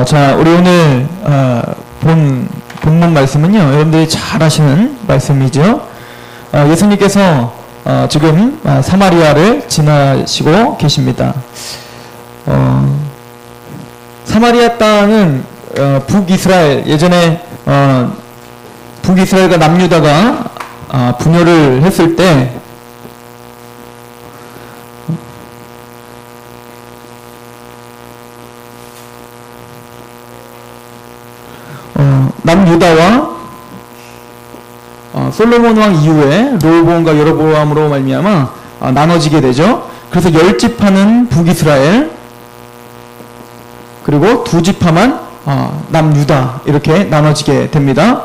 자, 우리 오늘 본문 말씀은요, 여러분들이 잘 아시는 말씀이죠. 예수님께서 지금 사마리아를 지나시고 계십니다. 사마리아 땅은 북이스라엘, 예전에 북이스라엘과 남유다가 분열을 했을 때 남유다와 솔로몬 왕 이후에 르호보암과 여로보암으로 말미암아 나눠지게 되죠. 그래서 10지파는 북이스라엘, 그리고 2지파만 남유다, 이렇게 나눠지게 됩니다.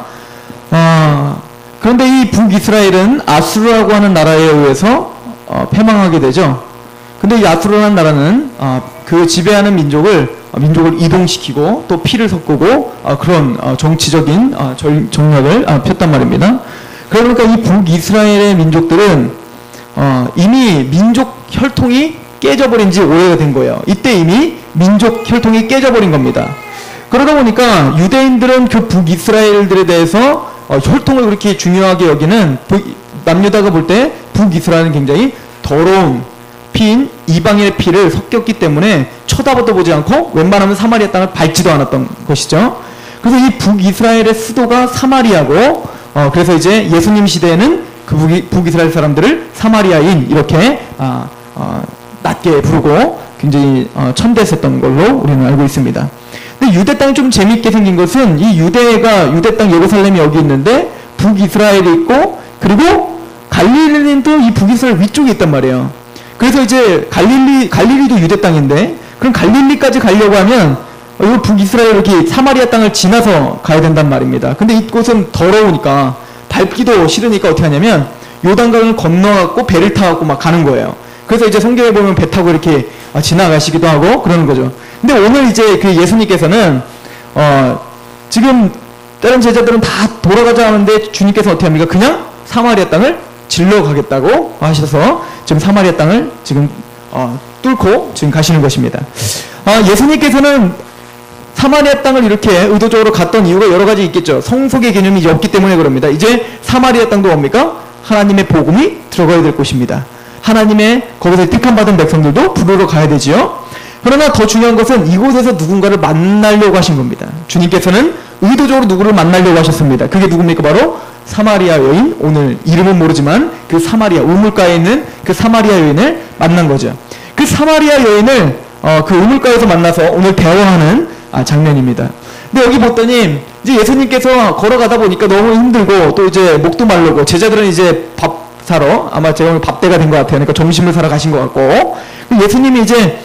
그런데 이 북이스라엘은 아수르라고 하는 나라에 의해서 패망하게 되죠. 근데 이 아수르라는 나라는 그 지배하는 민족을 이동시키고 또 피를 섞고 그런 정치적인 정략을 폈단 말입니다. 그러니까 이 북이스라엘의 민족들은 이미 민족 혈통이 깨져버린 지 오래가 된 거예요. 이때 이미 민족 혈통이 깨져버린 겁니다. 그러다 보니까 유대인들은 그 북이스라엘들에 대해서 혈통을 그렇게 중요하게 여기는, 남유다가 볼 때 북이스라엘은 굉장히 더러운 피인 이방인의 피를 섞였기 때문에 쳐다보도 보지 않고 웬만하면 사마리아 땅을 밟지도 않았던 것이죠. 그래서 이 북이스라엘의 수도가 사마리아고, 그래서 이제 예수님 시대에는 그 북이스라엘 사람들을 사마리아인, 이렇게 낮게 부르고 굉장히 천대했었던 걸로 우리는 알고 있습니다. 근데 유대 땅이 좀 재미있게 생긴 것은, 이 유대 땅 예루살렘이 여기 있는데 북이스라엘이 있고, 그리고 갈릴리는 또 이 북이스라엘 위쪽에 있단 말이에요. 그래서 이제 갈릴리도 유대 땅인데, 그럼 갈릴리까지 가려고 하면 이 북이스라엘 이렇게 사마리아 땅을 지나서 가야 된단 말입니다. 근데 이곳은 더러우니까, 밟기도 싫으니까 어떻게 하냐면 요단강을 건너갖고 배를 타갖고 막 가는 거예요. 그래서 이제 성경에 보면 배 타고 이렇게 지나가시기도 하고 그러는 거죠. 근데 오늘 이제 그 예수님께서는 지금 다른 제자들은 다 돌아가자 하는데 주님께서 어떻게 합니까? 그냥 사마리아 땅을 질러 가겠다고 하셔서 지금 사마리아 땅을 지금 뚫고 지금 가시는 것입니다. 예수님께서는 사마리아 땅을 이렇게 의도적으로 갔던 이유가 여러 가지 있겠죠. 성속의 개념이 없기 때문에 그럽니다. 이제 사마리아 땅도 뭡니까? 하나님의 복음이 들어가야 될 곳입니다. 하나님의 거기서 택함받은 백성들도 부르러 가야 되지요. 그러나 더 중요한 것은 이곳에서 누군가를 만나려고 하신 겁니다. 주님께서는 의도적으로 누구를 만나려고 하셨습니다. 그게 누굽니까? 바로 사마리아 여인, 오늘 이름은 모르지만 그 사마리아, 우물가에 있는 그 사마리아 여인을 만난 거죠. 그 사마리아 여인을 그 우물가에서 만나서 오늘 대화하는 장면입니다. 근데 여기 봤더니 이제 예수님께서 걸어가다 보니까 너무 힘들고 또 이제 목도 마르고, 제자들은 이제 밥 사러, 아마 제가 오늘 밥때가 된 것 같아요. 그러니까 점심을 사러 가신 것 같고, 예수님이 이제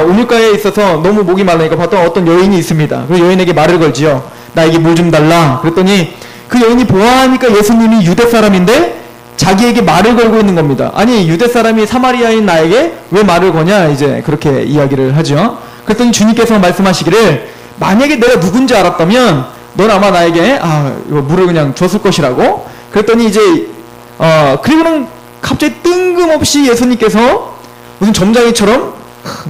우물가에 있어서 너무 목이 마르니까 봤던 어떤 여인이 있습니다. 그 여인에게 말을 걸지요. 나에게 물 좀 달라. 그랬더니 그 여인이 보아하니까 예수님이 유대 사람인데 자기에게 말을 걸고 있는 겁니다. 아니, 유대 사람이 사마리아인 나에게 왜 말을 거냐, 이제 그렇게 이야기를 하죠. 그랬더니 주님께서 말씀하시기를, 만약에 내가 누군지 알았다면 넌 아마 나에게 이거 물을 그냥 줬을 것이라고. 그랬더니 이제 그리고는 갑자기 뜬금없이 예수님께서 무슨 점장이처럼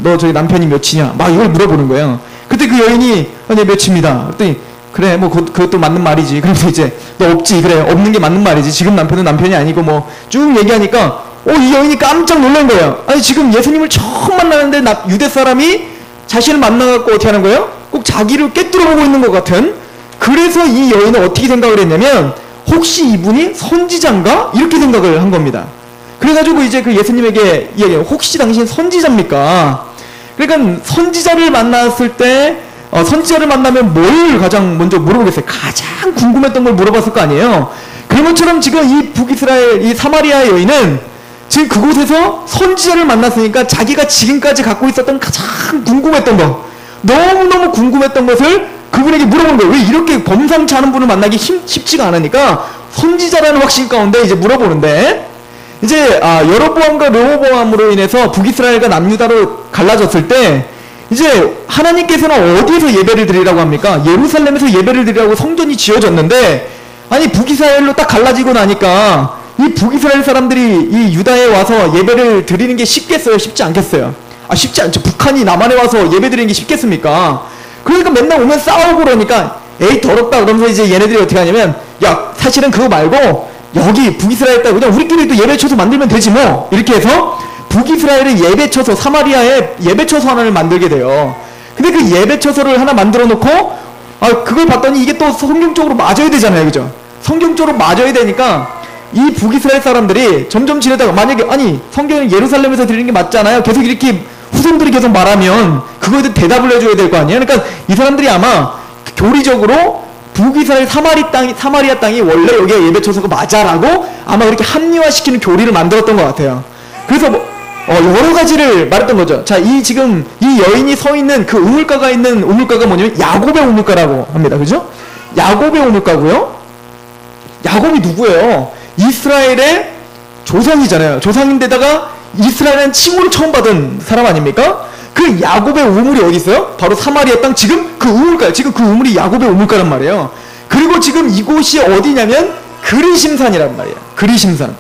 너 저기 남편이 몇이냐 막 이걸 물어보는 거예요. 그때 그 여인이 네 몇입니다. 그랬더니 그래 뭐 그것도 맞는 말이지. 그래서 이제 너 없지. 그래 없는 게 맞는 말이지. 지금 남편은 남편이 아니고 뭐 쭉 얘기하니까 이 여인이 깜짝 놀란 거예요. 아니 지금 예수님을 처음 만나는데 유대 사람이 자신을 만나갖고 어떻게 하는 거예요? 꼭 자기를 꿰뚫어보고 있는 것 같은. 그래서 이 여인은 어떻게 생각을 했냐면 혹시 이분이 선지자인가? 이렇게 생각을 한 겁니다. 그래가지고 이제 그 예수님에게 이야기해요. 혹시 당신 선지자입니까? 그러니까 선지자를 만났을 때 선지자를 만나면 뭘 가장 먼저 물어보겠어요? 가장 궁금했던 걸 물어봤을 거 아니에요? 그런 것처럼 지금 이 북이스라엘, 이 사마리아 여인은 지금 그곳에서 선지자를 만났으니까 자기가 지금까지 갖고 있었던 가장 궁금했던 거, 너무너무 궁금했던 것을 그분에게 물어본 거예요. 왜 이렇게 범상치 않은 분을 만나기 쉽지가 않으니까 선지자라는 확신 가운데 이제 물어보는데, 이제 여로보암과 르호보암으로 인해서 북이스라엘과 남유다로 갈라졌을 때 이제 하나님께서는 어디에서 예배를 드리라고 합니까? 예루살렘에서 예배를 드리라고 성전이 지어졌는데, 아니 북이스라엘로 딱 갈라지고 나니까 이 북이스라엘 사람들이 이 유다에 와서 예배를 드리는 게 쉽겠어요? 쉽지 않겠어요? 쉽지 않죠. 북한이 남한에 와서 예배 드리는 게 쉽겠습니까? 그러니까 맨날 오면 싸우고 그러니까 에이 더럽다 그러면서 이제 얘네들이 어떻게 하냐면 야 사실은 그거 말고 여기 북이스라엘 땅 그냥 우리끼리도 예배처소 만들면 되지 뭐 이렇게 해서 북이스라엘의 예배처소 사마리아의 예배처소 하나를 만들게 돼요. 근데 그 예배처소를 하나 만들어 놓고 그걸 봤더니 이게 또 성경적으로 맞아야 되잖아요, 그죠? 성경적으로 맞아야 되니까 이 북이스라엘 사람들이 점점 지내다가 만약에 아니 성경은 예루살렘에서 드리는 게 맞잖아요. 계속 이렇게 후손들이 계속 말하면 그거에 대해 대답을 해줘야 될 거 아니에요. 그러니까 이 사람들이 아마 교리적으로 북이스라엘 사마리아 땅이 원래 여기가 예배처소가 맞아라고 아마 그렇게 합리화시키는 교리를 만들었던 것 같아요. 그래서 여러 가지를 말했던 거죠. 자, 지금 이 여인이 서 있는 그 우물가가 있는 우물가가 뭐냐면 야곱의 우물가라고 합니다. 그죠? 야곱의 우물가고요. 야곱이 누구예요? 이스라엘의 조상이잖아요. 조상인데다가 이스라엘은 칭호를 처음 받은 사람 아닙니까? 그 야곱의 우물이 어디 있어요? 바로 사마리아 땅 지금 그 우물가예요. 지금 그 우물이 야곱의 우물가란 말이에요. 그리고 지금 이곳이 어디냐면 그리심산이란 말이에요. 그리심산.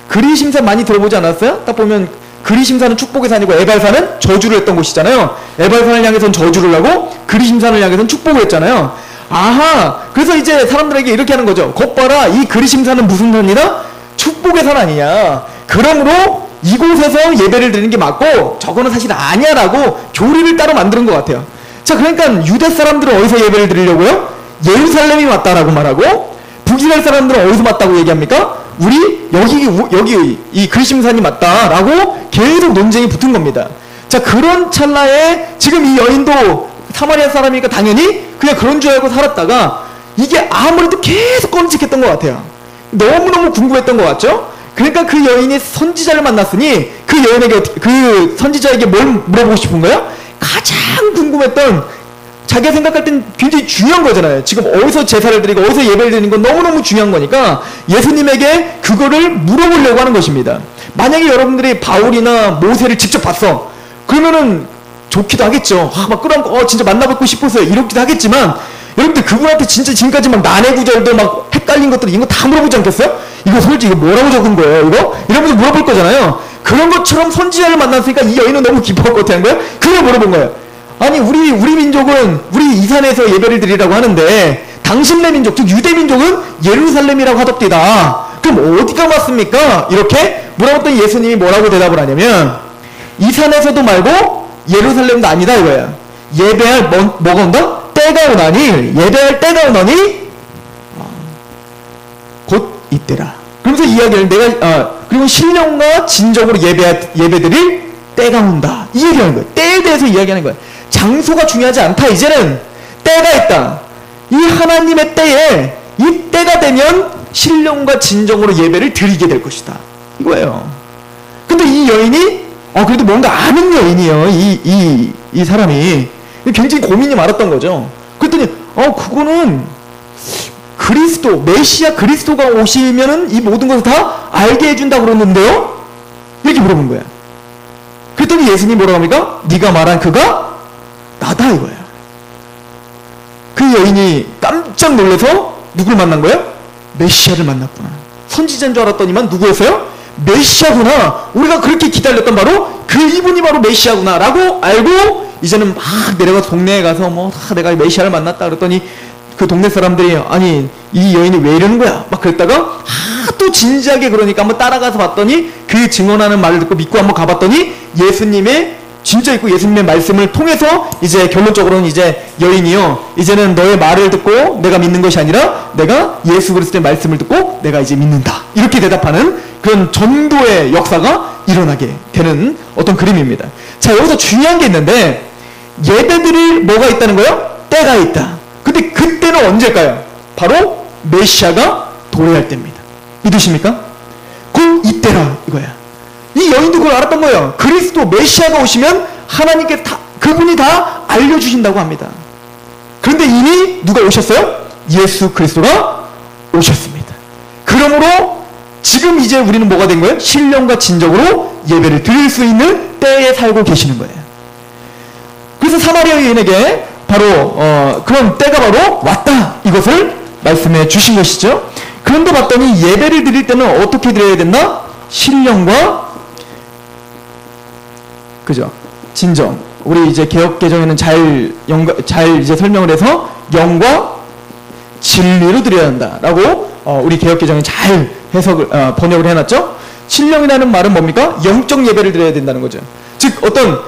그리심산 많이 들어보지 않았어요? 딱 보면 그리심산은 축복의 산이고 에발산은 저주를 했던 곳이잖아요. 에발산을 향해서는 저주를 하고 그리심산을 향해서는 축복을 했잖아요. 아하, 그래서 이제 사람들에게 이렇게 하는 거죠. 곧 봐라, 이 그리심산은 무슨 산이다? 축복의 산 아니냐. 그러므로 이곳에서 예배를 드리는 게 맞고 저거는 사실 아니야 라고 교리를 따로 만드는 것 같아요. 자, 그러니까 유대 사람들은 어디서 예배를 드리려고요? 예루살렘이 맞다라고 말하고 북이스라엘 사람들은 어디서 맞다고 얘기합니까? 우리 여기 이 그리심산이 맞다라고 계속 논쟁이 붙은 겁니다. 자, 그런 찰나에 지금 이 여인도 사마리아 사람이니까 당연히 그냥 그런 줄 알고 살았다가 이게 아무래도 계속 꺼림칙했던 것 같아요. 너무너무 궁금했던 것 같죠? 그러니까 그 여인이 선지자를 만났으니 그 여인에게 그 선지자에게 뭘 물어보고 싶은 거예요? 가장 궁금했던 자기가 생각할 땐 굉장히 중요한 거잖아요. 지금 어디서 제사를 드리고 어디서 예배를 드리는 건 너무너무 중요한 거니까 예수님에게 그거를 물어보려고 하는 것입니다. 만약에 여러분들이 바울이나 모세를 직접 봤어. 그러면은 좋기도 하겠죠. 막 끌어안고 진짜 만나뵙고 싶었어요. 이렇기도 하겠지만 여러분들 그분한테 진짜 지금까지 막 난해 구절들 막 헷갈린 것들 이거 다 물어보지 않겠어요? 이거 솔직히 이거 뭐라고 적은 거예요? 이거? 이러면서 물어볼 거잖아요. 그런 것처럼 선지자를 만났으니까 이 여인은 너무 기뻐할 것 같은 거예요. 그걸 물어본 거예요. 아니 우리 민족은 우리 이산에서 예배를 드리라고 하는데 당신네 민족 즉 유대 민족은 예루살렘이라고 하덥디다. 그럼 어디가 맞습니까? 이렇게 물어봤더니 예수님이 뭐라고 대답을 하냐면 이산에서도 말고 예루살렘도 아니다 이거야. 예배할 뭐가 온다? 때가 오나니 예배할 때가 오나니 곧 이때라. 그러면서 이야기를 그리고 신령과 진정으로 예배드릴 때가 온다. 이 얘기하는 거예요. 때에 대해서 이야기하는 거예요. 장소가 중요하지 않다. 이제는 때가 있다. 이 하나님의 때에 이 때가 되면 신령과 진정으로 예배를 드리게 될 것이다. 이거예요. 근데 이 여인이 그래도 뭔가 아는 여인이에요. 이 사람이 굉장히 고민이 많았던 거죠. 그랬더니 그거는 메시아 그리스도가 오시면은 이 모든 것을 다 알게 해준다고 그러는데요? 이렇게 물어본 거야. 그랬더니 예수님이 뭐라고 합니까? 네가 말한 그가 나다 이거예요. 그 여인이 깜짝 놀라서 누굴 만난 거예요? 메시아를 만났구나. 선지자인 줄 알았더니만 누구였어요? 메시아구나. 우리가 그렇게 기다렸던 바로 이분이 바로 메시아구나 라고 알고 이제는 막 내려가서 동네에 가서 내가 메시아를 만났다 그랬더니 그 동네 사람들이 아니 이 여인이 왜 이러는 거야 막 그랬다가 또 진지하게 그러니까 한번 따라가서 봤더니 그 증언하는 말을 듣고 믿고 한번 가봤더니 예수님의 진짜 있고 예수님의 말씀을 통해서 이제 결론적으로는 이제 여인이요 이제는 너의 말을 듣고 내가 믿는 것이 아니라 내가 예수 그리스도의 말씀을 듣고 내가 이제 믿는다 이렇게 대답하는 그런 전도의 역사가 일어나게 되는 어떤 그림입니다. 자, 여기서 중요한 게 있는데 예배드릴 뭐가 있다는 거예요? 때가 있다. 근데 그때는 언제일까요? 바로 메시아가 도래할 때입니다. 믿으십니까? 곧 이때라 이거야. 이 여인도 그걸 알았던 거예요. 그리스도 메시아가 오시면 하나님께 그분이 다 알려주신다고 합니다. 그런데 이미 누가 오셨어요? 예수 그리스도가 오셨습니다. 그러므로 지금 이제 우리는 뭐가 된 거예요? 신령과 진정으로 예배를 드릴 수 있는 때에 살고 계시는 거예요. 그래서 사마리아 여인에게 바로 그런 때가 바로 왔다 이것을 말씀해 주신 것이죠. 그런데 봤더니 예배를 드릴 때는 어떻게 드려야 된다? 신령과 그죠? 진정 우리 이제 개혁 개정에는 잘 이제 설명을 해서 영과 진리로 드려야 한다라고 우리 개혁 개정에 잘 해석을 번역을 해놨죠. 신령이라는 말은 뭡니까? 영적 예배를 드려야 된다는 거죠. 즉 어떤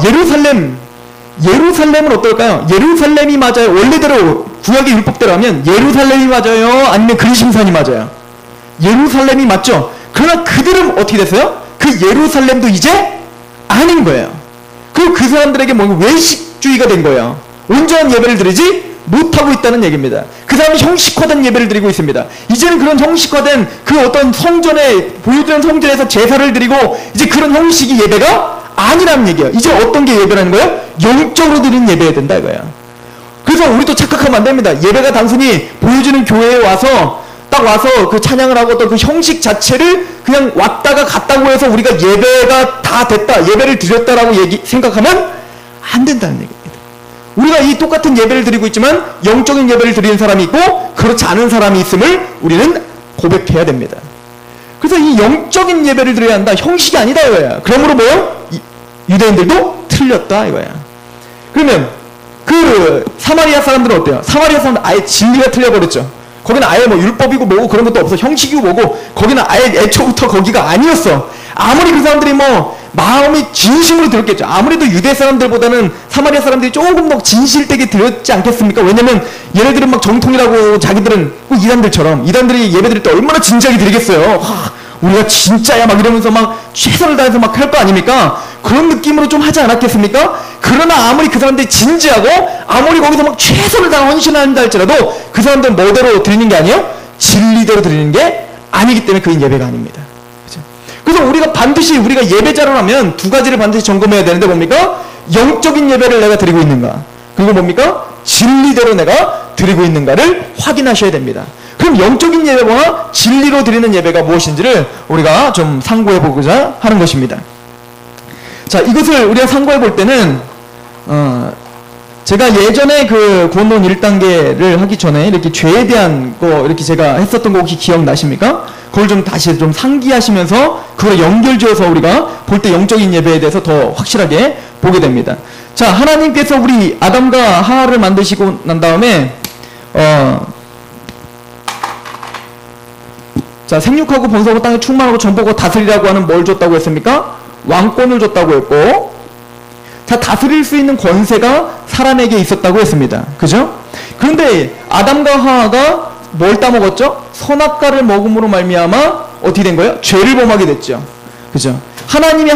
예루살렘은 어떨까요? 예루살렘이 맞아요. 원래대로 구약의 율법대로 하면 예루살렘이 맞아요? 아니면 그리심산이 맞아요? 예루살렘이 맞죠? 그러나 그들은 어떻게 됐어요? 그 예루살렘도 이제 아닌 거예요. 그리고 그 사람들에게 뭔가 외식주의가 된 거예요. 온전한 예배를 드리지 못하고 있다는 얘기입니다. 그 사람이 형식화된 예배를 드리고 있습니다. 이제는 그런 형식화된 그 어떤 성전에 보여드리는 성전에서 제사를 드리고 이제 그런 형식이 예배가 아니라는 얘기예요. 이제 어떤 게 예배라는 거예요? 영적으로 드리는 예배해야 된다 이거예요. 그래서 우리도 착각하면 안 됩니다. 예배가 단순히 보여주는 교회에 와서 딱 와서 그 찬양을 하고 또 그 형식 자체를 그냥 왔다가 갔다고 해서 우리가 예배가 다 됐다, 예배를 드렸다라고 생각하면 안 된다는 얘기입니다. 우리가 이 똑같은 예배를 드리고 있지만 영적인 예배를 드리는 사람이 있고 그렇지 않은 사람이 있음을 우리는 고백해야 됩니다. 그래서 이 영적인 예배를 드려야 한다, 형식이 아니다 이거야. 그러므로 뭐요? 유대인들도 틀렸다 이거야. 그러면 그 사마리아 사람들은 어때요? 사마리아 사람들 아예 진리가 틀려버렸죠. 거기는 아예 뭐 율법이고 뭐고 그런 것도 없어. 형식이고 뭐고 거기는 아예 애초부터 거기가 아니었어. 아무리 그 사람들이 뭐 마음이 진심으로 들었겠죠. 아무래도 유대 사람들보다는 사마리아 사람들이 조금 더 진실되게 들었지 않겠습니까? 왜냐면 얘네들은 막 정통이라고 자기들은 꼭 이단들이 예배 드릴 때 얼마나 진지하게 드리겠어요. 우리가 진짜야 막 이러면서 막 최선을 다해서 막 할 거 아닙니까? 그런 느낌으로 좀 하지 않았겠습니까? 그러나 아무리 그 사람들이 진지하고 아무리 거기서 막 최선을 다해 헌신한다 할지라도 그 사람들은 뭐대로 드리는 게 아니에요? 진리대로 드리는 게 아니기 때문에 그게 예배가 아닙니다. 그렇죠? 그래서 우리가 반드시 우리가 예배자로라면 두 가지를 반드시 점검해야 되는데 뭡니까? 영적인 예배를 내가 드리고 있는가? 그리고 뭡니까? 진리대로 내가 드리고 있는가를 확인하셔야 됩니다. 그럼 영적인 예배와 진리로 드리는 예배가 무엇인지를 우리가 좀 상고해 보고자 하는 것입니다. 자, 이것을 우리가 상고해 볼 때는 제가 예전에 그 구원론 1단계를 하기 전에 이렇게 죄에 대한 거 이렇게 제가 했었던 거 혹시 기억나십니까? 그걸 좀 다시 좀 상기하시면서 그걸 연결지어서 우리가 볼 때 영적인 예배에 대해서 더 확실하게 보게 됩니다. 자, 하나님께서 우리 아담과 하와를 만드시고 난 다음에 자, 생육하고 번성하고 땅에 충만하고 전복하고 다스리라고 하는 뭘 줬다고 했습니까? 왕권을 줬다고 했고, 자, 다스릴 수 있는 권세가 사람에게 있었다고 했습니다. 그죠? 그런데 아담과 하와가 뭘 따먹었죠? 선악과를 먹음으로 말미암아 어떻게 된 거예요? 죄를 범하게 됐죠. 그죠? 하나님이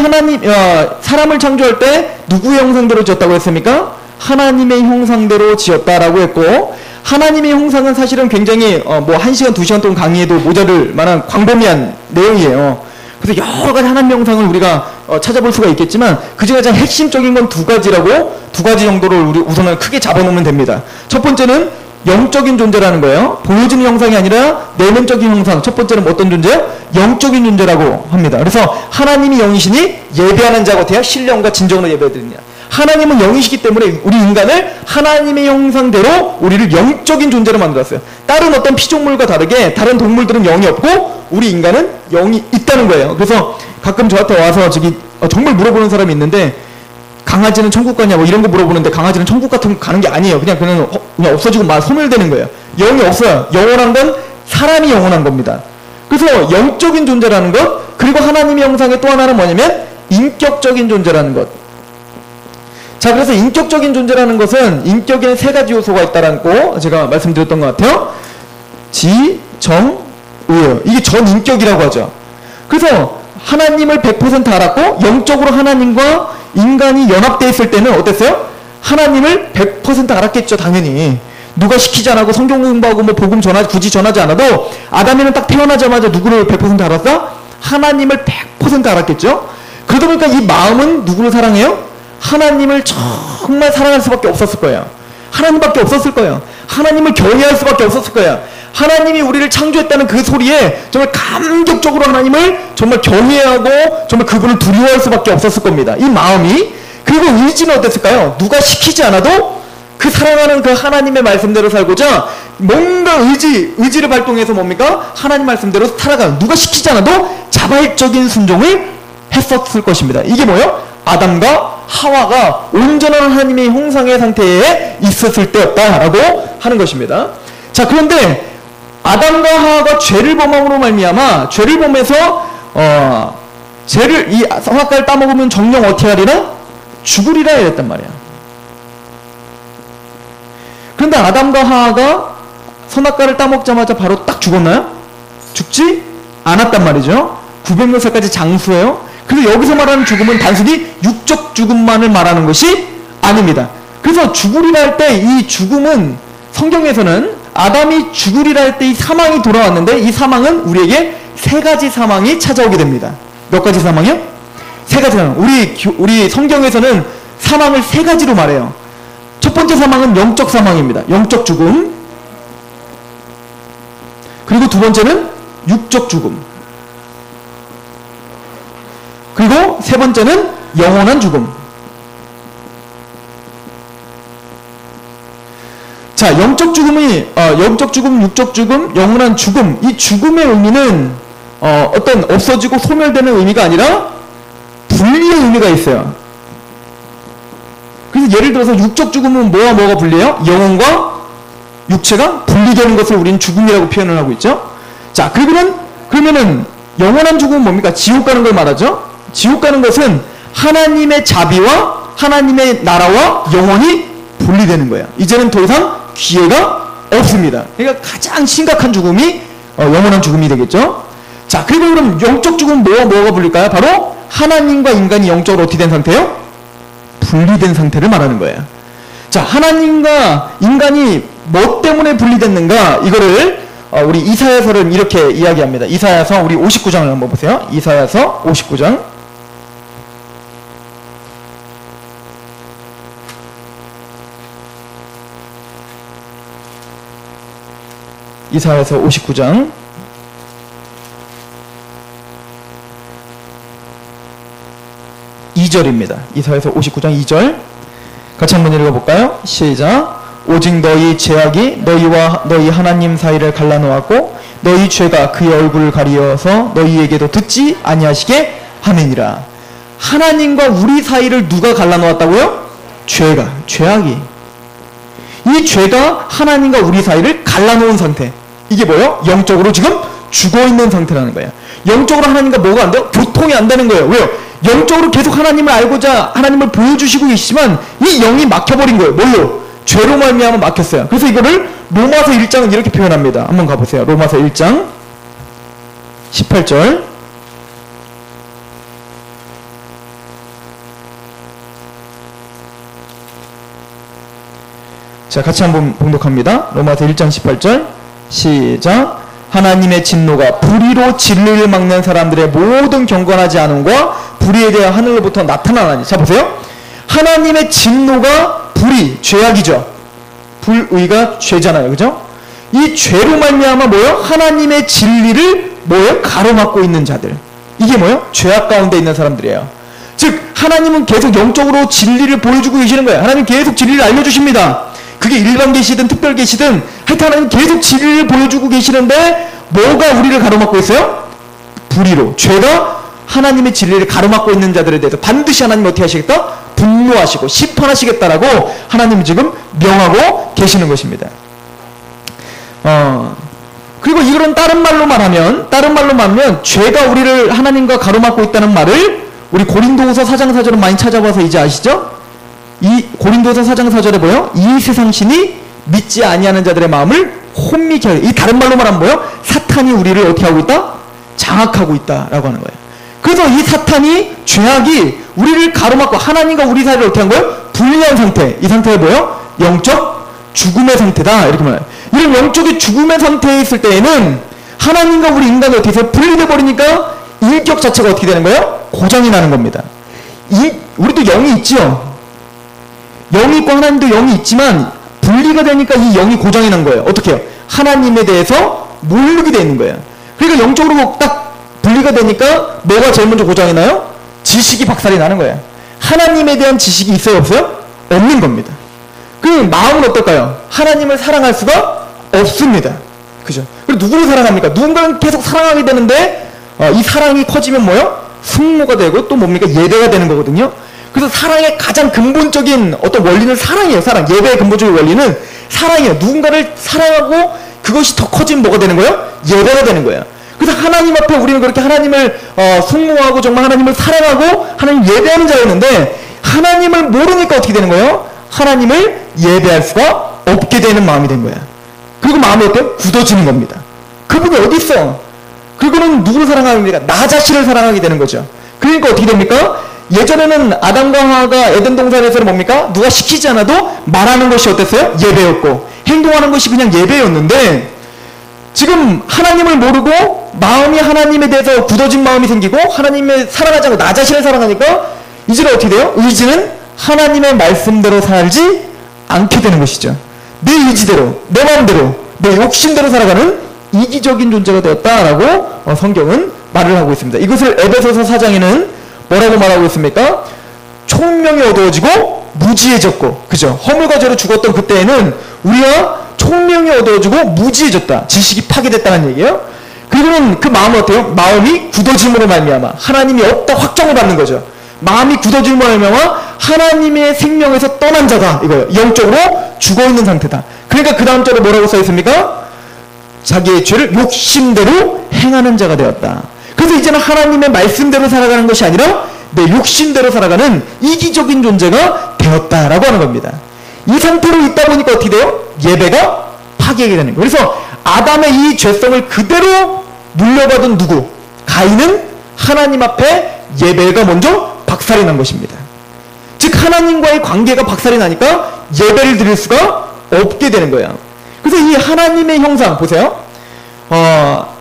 사람을 창조할 때 누구의 형상대로 지었다고 했습니까? 하나님의 형상대로 지었다라고 했고, 하나님의 형상은 사실은 굉장히 뭐 1시간, 2시간 동안 강의해도 모자랄 만한 광범위한 내용이에요. 그래서 여러 가지 하나님의 형상을 우리가 찾아볼 수가 있겠지만 그중에 가장 핵심적인 건 두 가지라고, 두 가지 정도를 우리 우선은 크게 잡아놓으면 됩니다. 첫 번째는 영적인 존재라는 거예요. 보여지는 형상이 아니라 내면적인 형상. 첫 번째는 어떤 존재요? 영적인 존재라고 합니다. 그래서 하나님이 영이시니 예배하는 자가 어때요? 신령과 진정으로 예배드리냐. 하나님은 영이시기 때문에 우리 인간을 하나님의 형상대로 우리를 영적인 존재로 만들었어요. 다른 어떤 피조물과 다르게 다른 동물들은 영이 없고 우리 인간은 영이 있다는 거예요. 그래서 가끔 저한테 와서 정말 물어보는 사람이 있는데, 강아지는 천국 가냐 뭐 이런 거 물어보는데, 강아지는 천국 같은 거 가는 게 아니에요. 그냥 없어지고 막 소멸되는 거예요. 영이 없어요. 영원한 건 사람이 영원한 겁니다. 그래서 영적인 존재라는 것, 그리고 하나님의 형상의 또 하나는 뭐냐면 인격적인 존재라는 것. 자, 그래서 인격적인 존재라는 것은 인격에는 세 가지 요소가 있다라고 제가 말씀드렸던 것 같아요. 지, 정, 의예요. 이게 전인격이라고 하죠. 그래서 하나님을 100% 알았고 영적으로 하나님과 인간이 연합되어 있을 때는 어땠어요? 하나님을 100% 알았겠죠. 당연히 누가 시키지 않고 성경 공부하고 뭐 복음 굳이 전하지 않아도 아담이는 딱 태어나자마자 누구를 100% 알았어? 하나님을 100% 알았겠죠. 그러다 보니까 이 마음은 누구를 사랑해요? 하나님을 정말 사랑할 수밖에 없었을 거예요. 하나님밖에 없었을 거예요. 하나님을 경외할 수밖에 없었을 거예요. 하나님이 우리를 창조했다는 그 소리에 정말 감격적으로 하나님을 정말 경외하고 정말 그분을 두려워할 수밖에 없었을 겁니다. 이 마음이. 그리고 의지는 어땠을까요? 누가 시키지 않아도 그 사랑하는 그 하나님의 말씀대로 살고자 뭔가 의지를 발동해서 뭡니까? 하나님 말씀대로 살아가는, 누가 시키지 않아도 자발적인 순종을 했었을 것입니다. 이게 뭐예요? 아담과 하와가 온전한 하나님의 형상의 상태에 있었을 때였다라고 하는 것입니다. 자, 그런데 아담과 하와가 죄를 범함으로 말미암아 죄를 범해서 죄를 이 선악과를 따먹으면 정령 어떻게 하리라? 죽으리라 이랬단 말이야. 그런데 아담과 하와가 선악과를 따먹자마자 바로 딱 죽었나요? 죽지 않았단 말이죠. 900몇 살까지 장수해요. 그래서 여기서 말하는 죽음은 단순히 육적 죽음만을 말하는 것이 아닙니다. 그래서 죽으리라 할 때 이 죽음은 성경에서는 아담이 죽으리라 할 때 이 사망이 돌아왔는데 이 사망은 우리에게 세 가지 사망이 찾아오게 됩니다. 몇 가지 사망이요? 세 가지 사망. 우리 성경에서는 사망을 세 가지로 말해요. 첫 번째 사망은 영적 사망입니다. 영적 죽음. 그리고 두 번째는 육적 죽음. 그리고 세 번째는 영원한 죽음. 자, 영적 죽음이 영적 죽음, 육적 죽음, 영원한 죽음. 이 죽음의 의미는 어떤 없어지고 소멸되는 의미가 아니라 분리의 의미가 있어요. 그래서 예를 들어서 육적 죽음은 뭐가 분리해요? 영혼과 육체가 분리되는 것을 우리는 죽음이라고 표현을 하고 있죠. 자, 그러면은 영원한 죽음은 뭡니까? 지옥 가는 걸 말하죠. 지옥 가는 것은 하나님의 자비와 하나님의 나라와 영원히 분리되는 거예요. 이제는 더 이상 기회가 없습니다. 그러니까 가장 심각한 죽음이 영원한 죽음이 되겠죠. 자, 그리고 그럼 영적 죽음은 뭐가 분릴까요? 바로 하나님과 인간이 영적으로 어떻게 된 상태요? 분리된 상태를 말하는 거예요. 자, 하나님과 인간이 뭐 때문에 분리됐는가? 이거를 우리 이사야서는 이렇게 이야기합니다. 이사야서 우리 59장을 한번 보세요. 이사야서 59장. 이사야서 59장 2절입니다. 이사야서 59장 2절 같이 한번 읽어볼까요? 시작. 오직 너희 죄악이 너희와 너희 하나님 사이를 갈라놓았고 너희 죄가 그의 얼굴을 가리어서 너희에게도 듣지 아니하시게 하느니라. 하나님과 우리 사이를 누가 갈라놓았다고요? 죄악이. 이 죄가 하나님과 우리 사이를 갈라놓은 상태. 이게 뭐예요? 영적으로 지금 죽어있는 상태라는 거예요. 영적으로 하나님과 뭐가 안 돼요? 교통이 안 되는 거예요. 왜요? 영적으로 계속 하나님을 알고자 하나님을 보여주시고 계시지만 이 영이 막혀버린 거예요. 뭘로? 죄로 말미암아 막혔어요. 그래서 이거를 로마서 1장은 이렇게 표현합니다. 한번 가보세요. 로마서 1장 18절 자, 같이 한번 봉독합니다. 로마서 1장 18절 시작. 하나님의 진노가 불의로 진리를 막는 사람들의 모든 경건하지 않음과 불의에 대한 하늘로부터 나타나나니. 자, 보세요. 하나님의 진노가 불의, 죄악이죠. 불의가 죄잖아요. 그죠? 이 죄로 말미암아 뭐예요? 하나님의 진리를 뭐예요? 가로막고 있는 자들. 이게 뭐예요? 죄악 가운데 있는 사람들이에요. 즉 하나님은 계속 영적으로 진리를 보여주고 계시는 거예요. 하나님 계속 진리를 알려주십니다. 그게 일반 계시든 특별 계시든 하여튼 하나님 계속 진리를 보여주고 계시는데 뭐가 우리를 가로막고 있어요? 불의로. 죄가 하나님의 진리를 가로막고 있는 자들에 대해서 반드시 하나님 어떻게 하시겠다? 분노하시고 심판하시겠다라고 하나님이 지금 명하고 계시는 것입니다. 그리고 이거는 다른 말로 말하면 죄가 우리를 하나님과 가로막고 있다는 말을 우리 고린도후서 4장 4절은 많이 찾아봐서 이제 아시죠? 이 고린도서 4장 4절에 뭐요? 이 세상 신이 믿지 아니하는 자들의 마음을 혼미케 하려. 이 다른 말로 말하면 뭐요? 사탄이 우리를 어떻게 하고 있다? 장악하고 있다라고 하는 거예요. 그래서 이 사탄이 죄악이 우리를 가로막고 하나님과 우리 사이를 어떻게 한 거예요? 분리한 상태. 이 상태가 뭐요? 영적 죽음의 상태다. 이렇게 말해요. 이런 영적인 죽음의 상태에 있을 때에는 하나님과 우리 인간이 어떻게 해서 분리돼 버리니까 인격 자체가 어떻게 되는 거예요? 고장이 나는 겁니다. 우리도 영이 있죠. 영이 있고 하나님도 영이 있지만 분리가 되니까 이 영이 고장이 난 거예요. 어떻게 해요? 하나님에 대해서 모르게 되는 거예요. 그러니까 영적으로 딱 분리가 되니까 뭐가 제일 먼저 고장이 나요? 지식이 박살이 나는 거예요. 하나님에 대한 지식이 있어요, 없어요? 없는 겁니다. 그 마음은 어떨까요? 하나님을 사랑할 수가 없습니다. 그죠? 그리고 누구를 사랑합니까? 누군가를 계속 사랑하게 되는데 이 사랑이 커지면 뭐요? 승모가 되고 또 뭡니까? 예배가 되는 거거든요. 그래서 사랑의 가장 근본적인 어떤 원리는 사랑이에요. 사랑. 예배의 근본적인 원리는 사랑이에요. 누군가를 사랑하고 그것이 더 커지면 뭐가 되는 거예요? 예배가 되는 거예요. 그래서 하나님 앞에 우리는 그렇게 하나님을 숭모하고 정말 하나님을 사랑하고 하나님 예배하는 자였는데, 하나님을 모르니까 어떻게 되는 거예요? 하나님을 예배할 수가 없게 되는 마음이 된 거야. 그리고 마음이 어때요? 굳어지는 겁니다. 그분이 어디 있어? 그리고는 누구를 사랑합니까? 나 자신을 사랑하게 되는 거죠. 그러니까 어떻게 됩니까? 예전에는 아담과 하와가 에덴 동산에서는 뭡니까? 누가 시키지 않아도 말하는 것이 어땠어요? 예배였고, 행동하는 것이 그냥 예배였는데, 지금 하나님을 모르고 마음이 하나님에 대해서 굳어진 마음이 생기고 하나님을 사랑하지 않고 나 자신을 사랑하니까 이제는 어떻게 돼요? 의지는 하나님의 말씀대로 살지 않게 되는 것이죠. 내 의지대로, 내 마음대로, 내 욕심대로 살아가는 이기적인 존재가 되었다라고 성경은 말을 하고 있습니다. 이것을 에베소서 4장에는 뭐라고 말하고 있습니까? 총명이 어두워지고 무지해졌고, 그죠? 허물과 죄로 죽었던 그때에는 우리가 총명이 어두워지고 무지해졌다. 지식이 파괴됐다는 얘기예요. 그리고는 그 마음은 어때요? 마음이 굳어짐으로 말미암아 하나님이 없다 확정을 받는 거죠. 마음이 굳어짐으로 말미암아 하나님의 생명에서 떠난 자다, 이거예요. 영적으로 죽어있는 상태다. 그러니까 그 다음 절에 뭐라고 써있습니까? 자기의 죄를 욕심대로 행하는 자가 되었다. 그래서 이제는 하나님의 말씀대로 살아가는 것이 아니라 내 욕심대로 살아가는 이기적인 존재가 되었다라고 하는 겁니다. 이 상태로 있다 보니까 어떻게 돼요? 예배가 파괴하게 되는 거예요. 그래서 아담의 이 죄성을 그대로 물려받은 누구? 가인은 하나님 앞에 예배가 먼저 박살이 난 것입니다. 즉 하나님과의 관계가 박살이 나니까 예배를 드릴 수가 없게 되는 거예요. 그래서 이 하나님의 형상 보세요.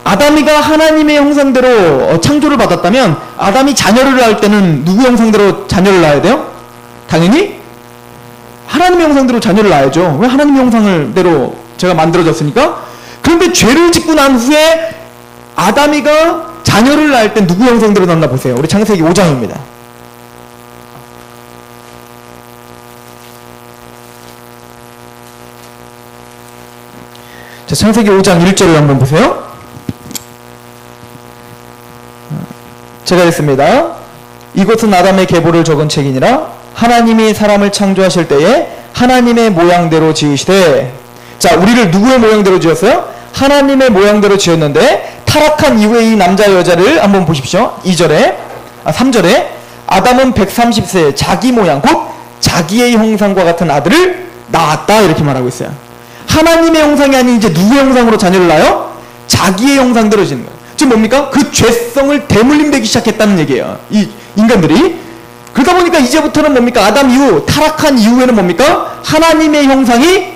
아담이가 하나님의 형상대로 창조를 받았다면 아담이 자녀를 낳을 때는 누구 형상대로 자녀를 낳아야 돼요? 당연히 하나님의 형상대로 자녀를 낳아야죠. 왜? 하나님의 형상대로 제가 만들어졌으니까. 그런데 죄를 짓고 난 후에 아담이가 자녀를 낳을 때 누구 형상대로 낳나 보세요. 우리 창세기 5장입니다. 자, 창세기 5장 1절을 한번 보세요. 제가 읽습니다. 이것은 아담의 계보를 적은 책이니라. 하나님이 사람을 창조하실 때에 하나님의 모양대로 지으시되. 자, 우리를 누구의 모양대로 지었어요? 하나님의 모양대로 지었는데 타락한 이후에 이 남자 여자를 한번 보십시오. 3절에 아담은 130세에 자기 모양 곧 자기의 형상과 같은 아들을 낳았다, 이렇게 말하고 있어요. 하나님의 형상이 아닌 이제 누구의 형상으로 자녀를 낳아요? 자기의 형상대로 지는 거예요. 지금 뭡니까? 그 죄성을 대물림되기 시작했다는 얘기예요. 이 인간들이. 그러다 보니까 이제부터는 뭡니까? 아담 이후, 타락한 이후에는 뭡니까? 하나님의 형상이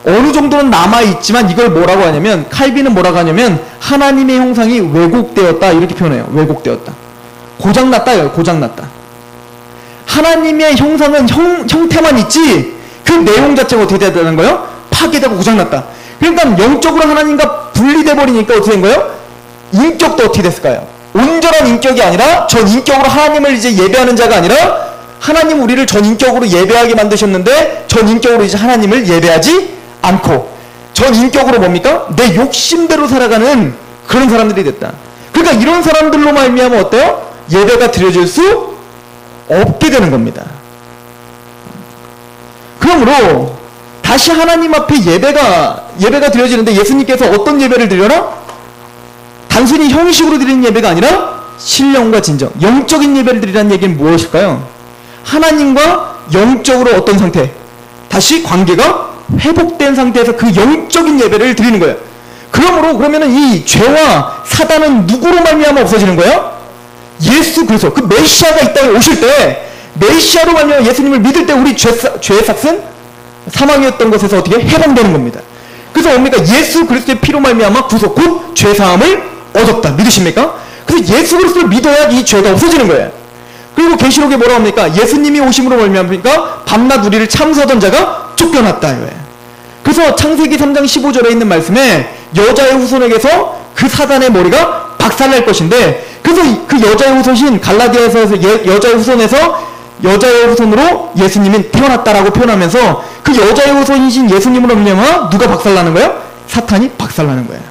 어느 정도는 남아있지만 이걸 뭐라고 하냐면, 칼빈은 뭐라고 하냐면 하나님의 형상이 왜곡되었다, 이렇게 표현해요. 왜곡되었다. 고장났다, 이거예요. 고장났다. 하나님의 형상은 형태만 있지 그 내용 자체가 어떻게 돼야 되는 거예요? 파괴되고 고장났다. 그러니까 영적으로 하나님과 분리돼 버리니까 어떻게 된 거예요? 인격도 어떻게 됐을까요? 온전한 인격이 아니라 전 인격으로 하나님을 이제 예배하는 자가 아니라 하나님 우리를 전 인격으로 예배하게 만드셨는데 전 인격으로 이제 하나님을 예배하지 않고 전 인격으로 뭡니까? 내 욕심대로 살아가는 그런 사람들이 됐다. 그러니까 이런 사람들로 말미암아 어때요? 예배가 드려질 수 없게 되는 겁니다. 그러므로 다시 하나님 앞에 예배가 드려지는데 예수님께서 어떤 예배를 드려라? 단순히 형식으로 드리는 예배가 아니라 신령과 진정, 영적인 예배를 드리라는 얘기는 무엇일까요? 하나님과 영적으로 어떤 상태? 다시 관계가 회복된 상태에서 그 영적인 예배를 드리는 거예요. 그러면은 이 죄와 사단은 누구로 말미암아 없어지는 거예요? 예수 그리스도, 그 메시아가 이 땅에 오실 때 메시아로 말미암아 예수님을 믿을 때 우리 죄의 삭은 사망이었던 것에서 어떻게 해방되는 겁니다. 그래서 뭡니까? 예수 그리스도의 피로 말미암아 구속 곧 죄사함을 얻었다. 믿으십니까? 그래서 예수 그리스도를 믿어야 이 죄가 없어지는 거예요. 그리고 계시록에 뭐라고 합니까? 예수님이 오심으로 말미암으니까 밤낮 우리를 참서던 자가 쫓겨났다, 이거예요. 그래서 창세기 3장 15절에 있는 말씀에 여자의 후손에게서 그 사단의 머리가 박살날 것인데, 그래서 그 여자의 후손인 갈라디아서에서 여자의 후손으로 예수님이 태어났다라고 표현하면서 그 여자의 후손이신 예수님으로 말미암아 누가 박살나는 거예요? 사탄이 박살나는 거예요.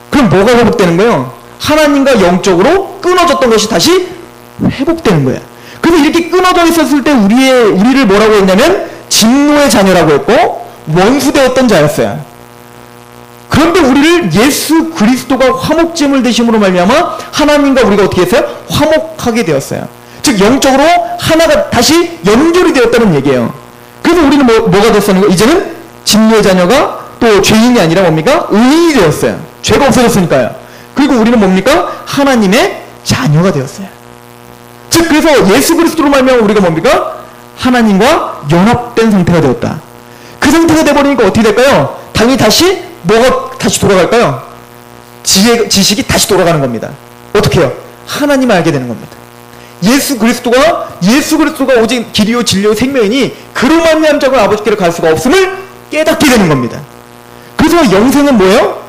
그럼 뭐가 회복되는 거예요? 하나님과 영적으로 끊어졌던 것이 다시 회복되는 거예요. 그래서 이렇게 끊어져 있었을 때 우리를 뭐라고 했냐면 진노의 자녀라고 했고 원수되었던 자였어요. 그런데 우리를 예수 그리스도가 화목제물 되심으로 말미암아 하나님과 우리가 어떻게 했어요? 화목하게 되었어요. 즉 영적으로 하나가 다시 연결이 되었다는 얘기예요. 그래서 우리는 뭐가 됐었는 거예요? 이제는 진노의 자녀가 또 죄인이 아니라 뭡니까? 의인이 되었어요. 죄가 없어졌으니까요. 그리고 우리는 뭡니까? 하나님의 자녀가 되었어요. 즉 그래서 예수 그리스도로 말미암아 우리가 뭡니까? 하나님과 연합된 상태가 되었다. 그 상태가 돼버리니까 어떻게 될까요? 당연히 다시 뭐가 다시 돌아갈까요? 지식이 다시 돌아가는 겁니다. 어떻게 해요? 하나님을 알게 되는 겁니다. 예수 그리스도가 오직 길이요 진리요 생명이니 그로 말미암아 자고 아버지께로 갈 수가 없음을 깨닫게 되는 겁니다. 그래서 영생은 뭐예요?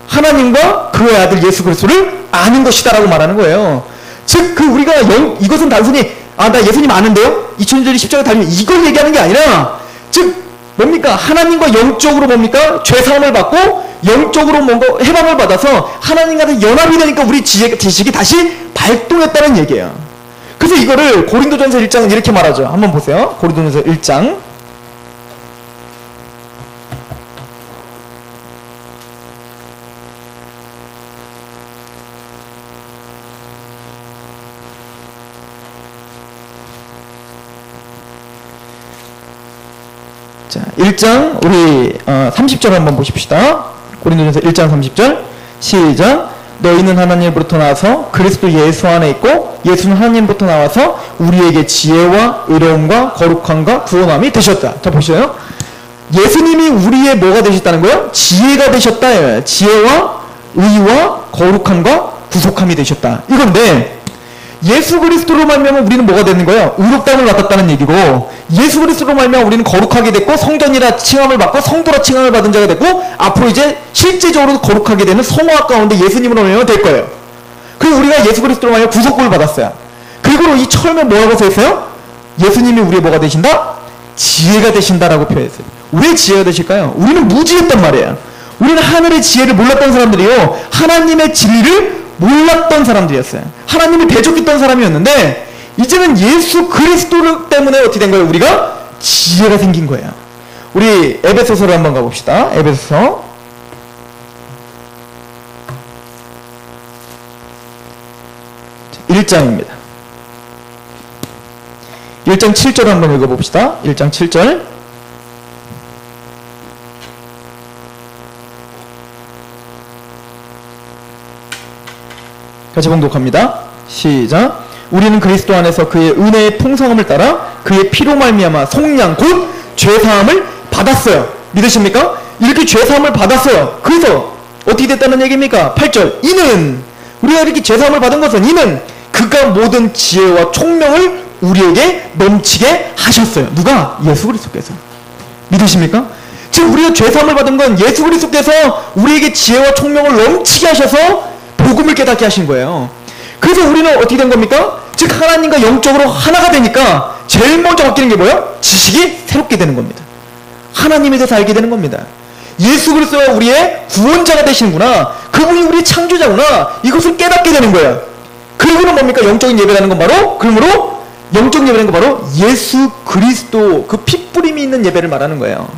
하나님과 그의 아들 예수 그리스도를 아는 것이다라고 말하는 거예요. 즉 우리가 이것은 단순히 나 예수님 아는데요? 2000년짜리 십자가 달리면 이걸 얘기하는 게 아니라 즉 뭡니까? 하나님과 영적으로 뭡니까? 죄사함을 받고 영적으로 뭔가 해방을 받아서 하나님과 연합이 되니까 우리 지식이 다시 발동했다는 얘기예요. 그래서 이거를 고린도전서 1장은 이렇게 말하죠. 한번 보세요. 고린도전서 1장. 자, 1장 우리 30절 한번 보십시다. 고린도전서 1장 30절 시작. 너희는 하나님으로부터 나와서 그리스도 예수 안에 있고 예수는 하나님으로부터 나와서 우리에게 지혜와 의로움과 거룩함과 구원함이 되셨다. 자 보세요. 예수님이 우리의 뭐가 되셨다는 거예요? 지혜가 되셨다. 지혜와 의와 거룩함과 구속함이 되셨다. 이건데 예수 그리스도로 말미암아 우리는 뭐가 되는 거예요? 의롭다함을 받았다는 얘기고 예수 그리스도로 말미암아 우리는 거룩하게 됐고 성전이라 칭함을 받고 성도라 칭함을 받은 자가 됐고 앞으로 이제 실제적으로 거룩하게 되는 성화 가운데 예수님으로 말미암아 될 거예요. 그리고 우리가 예수 그리스도로 말미암아 구속을 받았어요. 그리고 이 처음에 뭐라고 써 있어요? 예수님이 우리의 뭐가 되신다? 지혜가 되신다라고 표현했어요. 왜 지혜가 되실까요? 우리는 무지했단 말이에요. 우리는 하늘의 지혜를 몰랐던 사람들이요 하나님의 진리를 몰랐던 사람들이었어요. 하나님을 대적했던 사람이었는데 이제는 예수 그리스도 때문에 어떻게 된 거예요? 우리가 지혜가 생긴 거예요. 우리 에베소서로 한번 가봅시다. 에베소서 1장입니다. 1장 7절 한번 읽어봅시다. 1장 7절 같이 봉독합니다. 시작. 우리는 그리스도 안에서 그의 은혜의 풍성함을 따라 그의 피로 말미암아 속량 곧 죄사함을 받았어요. 믿으십니까? 이렇게 죄사함을 받았어요. 그래서 어떻게 됐다는 얘기입니까? 8절 이는 우리가 이렇게 죄사함을 받은 것은 이는 그가 모든 지혜와 총명을 우리에게 넘치게 하셨어요. 누가? 예수 그리스도께서. 믿으십니까? 즉 우리가 죄사함을 받은 건 예수 그리스도께서 우리에게 지혜와 총명을 넘치게 하셔서 복음을 깨닫게 하신 거예요. 그래서 우리는 어떻게 된 겁니까? 즉 하나님과 영적으로 하나가 되니까 제일 먼저 바뀌는 게 뭐예요? 지식이 새롭게 되는 겁니다. 하나님에 대해서 알게 되는 겁니다. 예수 그리스도가 우리의 구원자가 되시는구나. 그분이 우리의 창조자구나. 이것을 깨닫게 되는 거예요. 그리고는 뭡니까? 영적인 예배라는 건 바로 그러므로 영적 예배라는 건 바로 예수 그리스도 그 핏부림이 있는 예배를 말하는 거예요.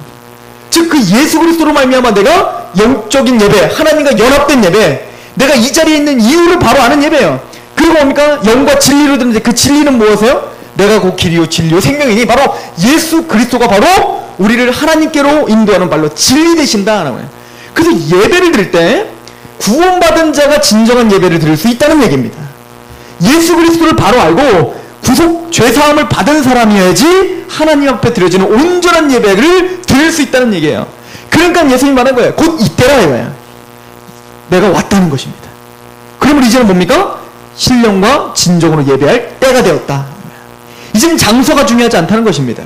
즉 그 예수 그리스도로 말미암아 내가 영적인 예배, 하나님과 연합된 예배, 내가 이 자리에 있는 이유를 바로 아는 예배예요. 그리고 뭡니까? 영과 진리로 듣는데 그 진리는 무엇이에요? 내가 곧 길이요 진리요 생명이니 바로 예수 그리스도가 바로 우리를 하나님께로 인도하는 발로 진리 되신다. 그래서 예배를 드릴 때 구원받은 자가 진정한 예배를 드릴 수 있다는 얘기입니다. 예수 그리스도를 바로 알고 구속 죄사함을 받은 사람이어야지 하나님 앞에 드려지는 온전한 예배를 드릴 수 있다는 얘기예요. 그러니까 예수님이 말한 거예요. 곧 이때라 이거예요. 내가 왔다는 것입니다. 그러면 이제는 뭡니까? 신령과 진정으로 예배할 때가 되었다. 이제는 장소가 중요하지 않다는 것입니다.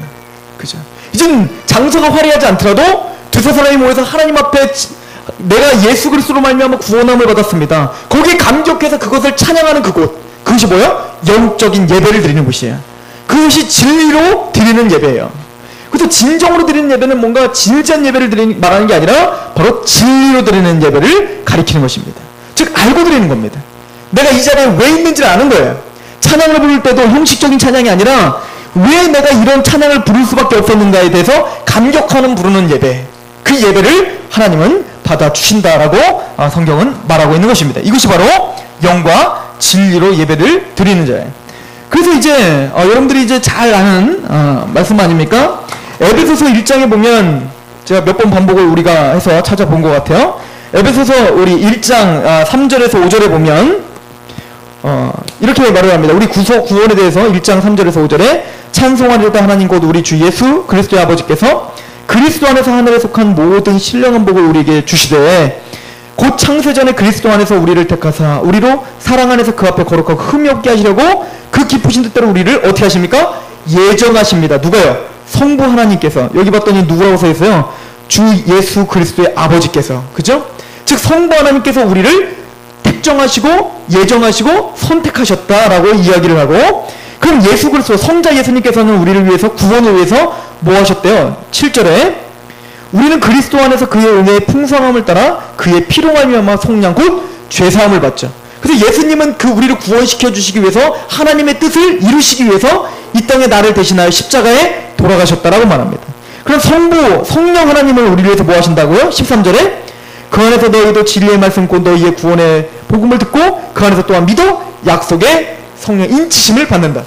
그죠? 이제는 장소가 화려하지 않더라도 두세 사람이 모여서 하나님 앞에 내가 예수 그리스도로 말미암아 구원함을 받았습니다. 거기에 감격해서 그것을 찬양하는 그곳. 그것이 뭐예요? 영적인 예배를 드리는 곳이에요. 그것이 진리로 드리는 예배예요. 그래서 진정으로 드리는 예배는 뭔가 진지한 예배를 말하는 게 아니라 바로 진리로 드리는 예배를 가리키는 것입니다. 즉 알고 드리는 겁니다. 내가 이 자리에 왜 있는지를 아는 거예요. 찬양을 부를 때도 형식적인 찬양이 아니라 왜 내가 이런 찬양을 부를 수밖에 없었는가에 대해서 감격하는 부르는 예배, 그 예배를 하나님은 받아주신다라고 성경은 말하고 있는 것입니다. 이것이 바로 영과 진리로 예배를 드리는 자예요. 그래서 이제 여러분들이 이제 잘 아는 말씀 아닙니까? 에베소서 1장에 보면 제가 몇 번 반복을 우리가 해서 찾아본 것 같아요. 에베소서 우리 1장 3절에서 5절에 보면 이렇게 말을 합니다. 우리 구원에 대해서 1장 3절에서 5절에 찬송하리로다 하나님 곧 우리 주 예수 그리스도의 아버지께서 그리스도 안에서 하늘에 속한 모든 신령한 복을 우리에게 주시되 곧 창세전에 그리스도 안에서 우리를 택하사 우리로 사랑 안에서 그 앞에 거룩하고 흠이 없게 하시려고 그 기쁘신 뜻대로 우리를 어떻게 하십니까? 예정하십니다. 누가요? 성부 하나님께서. 여기 봤더니 누구라고 써 있어요? 주 예수 그리스도의 아버지께서. 그죠? 즉 성부 하나님께서 우리를 택정하시고 예정하시고 선택하셨다라고 이야기를 하고, 그럼 예수 그리스도 성자 예수님께서는 우리를 위해서 구원을 위해서 뭐 하셨대요? 7절에 우리는 그리스도 안에서 그의 은혜의 풍성함을 따라 그의 피로 말미암아 속량 곧 죄사함을 받죠. 그래서 예수님은 그 우리를 구원시켜 주시기 위해서 하나님의 뜻을 이루시기 위해서 이 땅에 나를 대신하여 십자가에 돌아가셨다라고 말합니다. 그럼 성부 성령 하나님을 우리를 위해서 뭐 하신다고요? 13절에 그 안에서 너희도 진리의 말씀 곧 너희의 구원의 복음을 듣고 그 안에서 또한 믿어 약속의 성령 인치심을 받는다.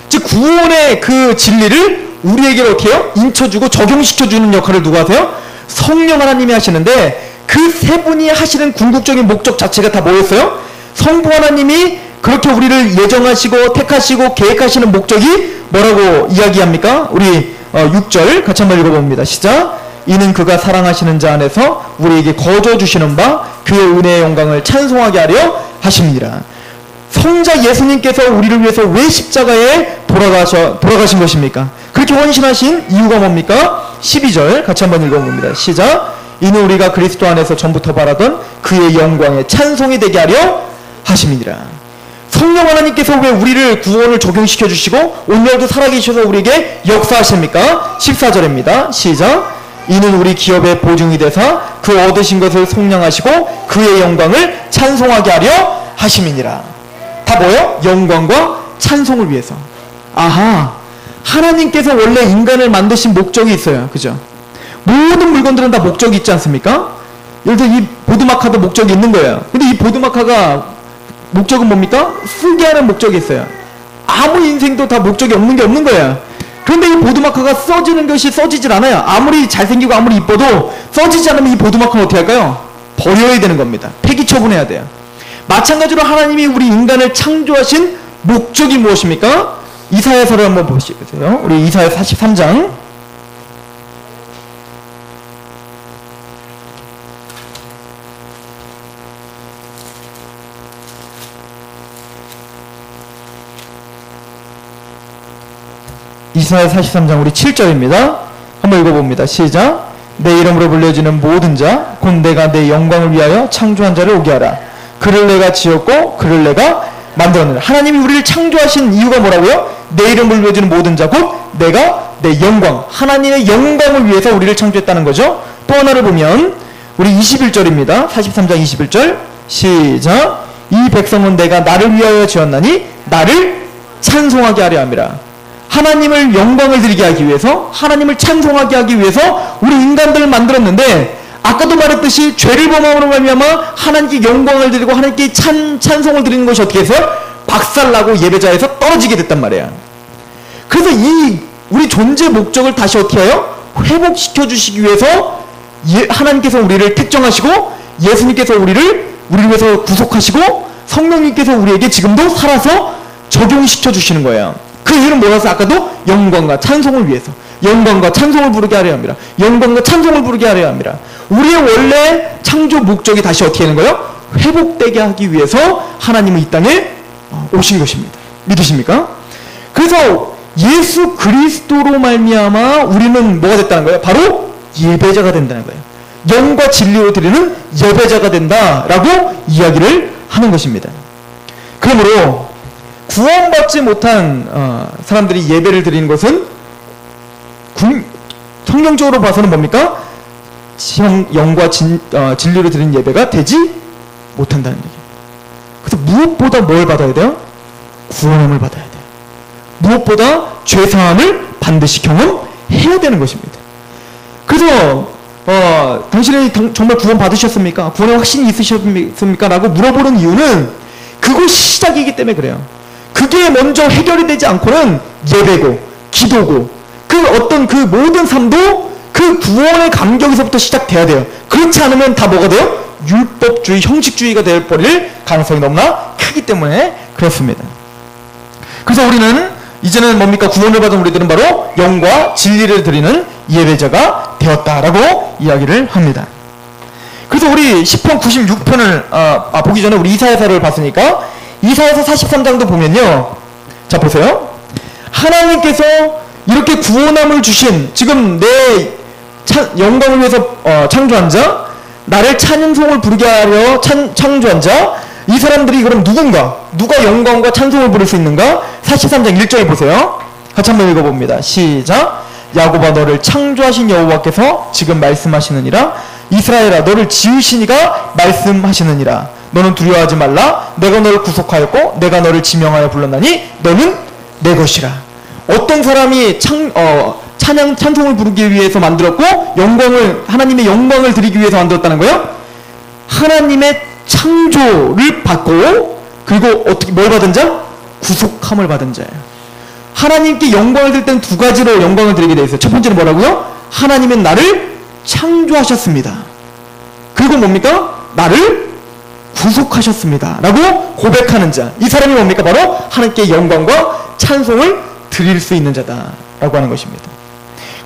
즉 구원의 그 진리를 우리에게 어떻게 해요? 인쳐주고 적용시켜주는 역할을 누가 하세요? 성령 하나님이 하시는데, 그 세 분이 하시는 궁극적인 목적 자체가 다 뭐였어요? 성부 하나님이 그렇게 우리를 예정하시고 택하시고 계획하시는 목적이 뭐라고 이야기합니까? 우리 6절 같이 한번 읽어봅니다. 시작. 이는 그가 사랑하시는 자 안에서 우리에게 거저 주시는 바 그의 은혜의 영광을 찬송하게 하려 하십니다. 성자 예수님께서 우리를 위해서 왜 십자가에 돌아가신 것입니까? 그렇게 헌신하신 이유가 뭡니까? 12절 같이 한번 읽어봅니다. 시작. 이는 우리가 그리스도 안에서 전부터 바라던 그의 영광에 찬송이 되게 하려 하심이니라. 성령 하나님께서 왜 우리를 구원을 적용시켜 주시고 오늘도 살아계셔서 우리에게 역사하십니까? 14절입니다. 시작. 이는 우리 기업의 보증이 되사 그 얻으신 것을 속량하시고 그의 영광을 찬송하게 하려 하심이니라. 다 뭐예요? 영광과 찬송을 위해서. 아하, 하나님께서 원래 인간을 만드신 목적이 있어요. 그죠? 모든 물건들은 다 목적이 있지 않습니까? 예를 들어 이 보드마카도 목적이 있는 거예요. 근데 이 보드마카가 목적은 뭡니까? 쓰게 하는 목적이 있어요. 아무 인생도 다 목적이 없는 게 없는 거예요. 그런데 이 보드마카가 써지는 것이 써지질 않아요. 아무리 잘생기고 아무리 이뻐도 써지지 않으면 이 보드마카는 어떻게 할까요? 버려야 되는 겁니다. 폐기 처분해야 돼요. 마찬가지로 하나님이 우리 인간을 창조하신 목적이 무엇입니까? 이사야서를 한번 보시겠어요? 우리 이사야 43장. 이사야 43장 우리 7절입니다. 한번 읽어봅니다. 시작. 내 이름으로 불려지는 모든 자 곧 내가 내 영광을 위하여 창조한 자를 오게 하라. 그를 내가 지었고 그를 내가 만들었느니라. 하나님이 우리를 창조하신 이유가 뭐라고요? 내 이름을 불려지는 모든 자 곧 내가 내 영광, 하나님의 영광을 위해서 우리를 창조했다는 거죠. 또 하나를 보면 우리 21절입니다. 43장 21절 시작. 이 백성은 내가 나를 위하여 지었나니 나를 찬송하게 하려 함이라. 하나님을 영광을 드리게 하기 위해서, 하나님을 찬송하게 하기 위해서 우리 인간들을 만들었는데, 아까도 말했듯이 죄를 범함으로 말미암아 하나님께 영광을 드리고 하나님께 찬송을 드리는 것이 어떻게 해서 박살나고 예배자에서 떨어지게 됐단 말이야. 그래서 이 우리 존재 목적을 다시 어떻게 해요? 회복시켜 주시기 위해서 하나님께서 우리를 택정하시고 예수님께서 우리를 위해서 구속하시고 성령님께서 우리에게 지금도 살아서 적용시켜 주시는 거예요. 그 이유는 뭐라서 아까도 영광과 찬송을 위해서, 영광과 찬송을 부르게 하려 합니다. 영광과 찬송을 부르게 하려 합니다. 우리의 원래 창조 목적이 다시 어떻게 하는 거예요? 회복되게 하기 위해서 하나님은 이 땅에 오신 것입니다. 믿으십니까? 그래서 예수 그리스도로 말미암아 우리는 뭐가 됐다는 거예요? 바로 예배자가 된다는 거예요. 영과 진리로 드리는 예배자가 된다라고 이야기를 하는 것입니다. 그러므로 구원받지 못한 사람들이 예배를 드리는 것은 성경적으로 봐서는 뭡니까? 영과 진리로 드리는 예배가 되지 못한다는 얘기예요. 그래서 무엇보다 뭘 받아야 돼요? 구원함을 받아야 돼요. 무엇보다 죄사함을 반드시 경험해야 되는 것입니다. 그래서 당신이 정말 구원 받으셨습니까? 구원의 확신이 있으셨습니까? 라고 물어보는 이유는 그것이 시작이기 때문에 그래요. 그게 먼저 해결이 되지 않고는 예배고 기도고 그 어떤 그 모든 삶도 그 구원의 감격에서부터 시작돼야 돼요. 그렇지 않으면 다 뭐가 돼요? 율법주의, 형식주의가 되어버릴 가능성이 너무나 크기 때문에 그렇습니다. 그래서 우리는 이제는 뭡니까? 구원을 받은 우리들은 바로 영과 진리를 드리는 예배자가 되었다라고 이야기를 합니다. 그래서 우리 시편 96편을 보기 전에 우리 이사야서를 봤으니까 이사야서 43장도 보면요. 자 보세요. 하나님께서 이렇게 구원함을 주신 지금 내 영광을 위해서 창조한 자, 나를 찬송을 부르게 하려 창조한 자, 이 사람들이 그럼 누가 영광과 찬송을 부를 수 있는가? 43장 1절에 보세요. 같이 한번 읽어봅니다. 시작. 야곱아 너를 창조하신 여호와께서 지금 말씀하시느니라. 이스라엘아 너를 지으시니가 말씀하시느니라. 너는 두려워하지 말라. 내가 너를 구속하였고 내가 너를 지명하여 불렀나니 너는 내 것이라. 어떤 사람이 찬송을 부르기 위해서 만들었고 하나님의 영광을 드리기 위해서 만들었다는 거예요? 하나님의 창조를 받고 그리고 어떻게 뭘 받은 자? 구속함을 받은 자예요. 하나님께 영광을 드릴 때는 두 가지로 영광을 드리게 되어 있어요. 첫 번째는 뭐라고요? 하나님은 나를 창조하셨습니다. 그리고 뭡니까? 나를 구속하셨습니다. 라고 고백하는 자. 이 사람이 뭡니까? 바로 하나님께 영광과 찬송을 드릴 수 있는 자다. 라고 하는 것입니다.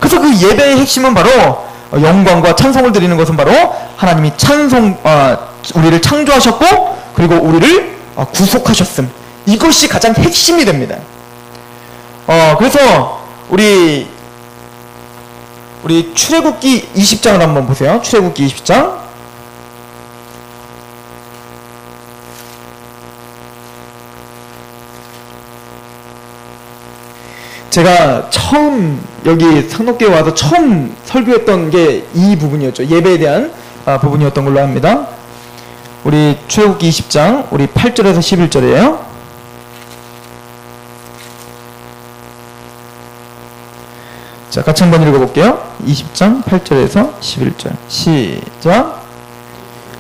그래서 그 예배의 핵심은 바로 영광과 찬송을 드리는 것은 바로 하나님이 우리를 창조하셨고 그리고 우리를 구속하셨음. 이것이 가장 핵심이 됩니다. 그래서 우리 출애굽기 20장을 한번 보세요. 출애굽기 20장. 제가 처음 여기 상록교회 와서 처음 설교했던 게 이 부분이었죠. 예배에 대한 부분이었던 걸로 합니다. 우리 출애굽기 20장 우리 8절에서 11절이에요. 자, 같이 한번 읽어볼게요. 20장 8절에서 11절 시작.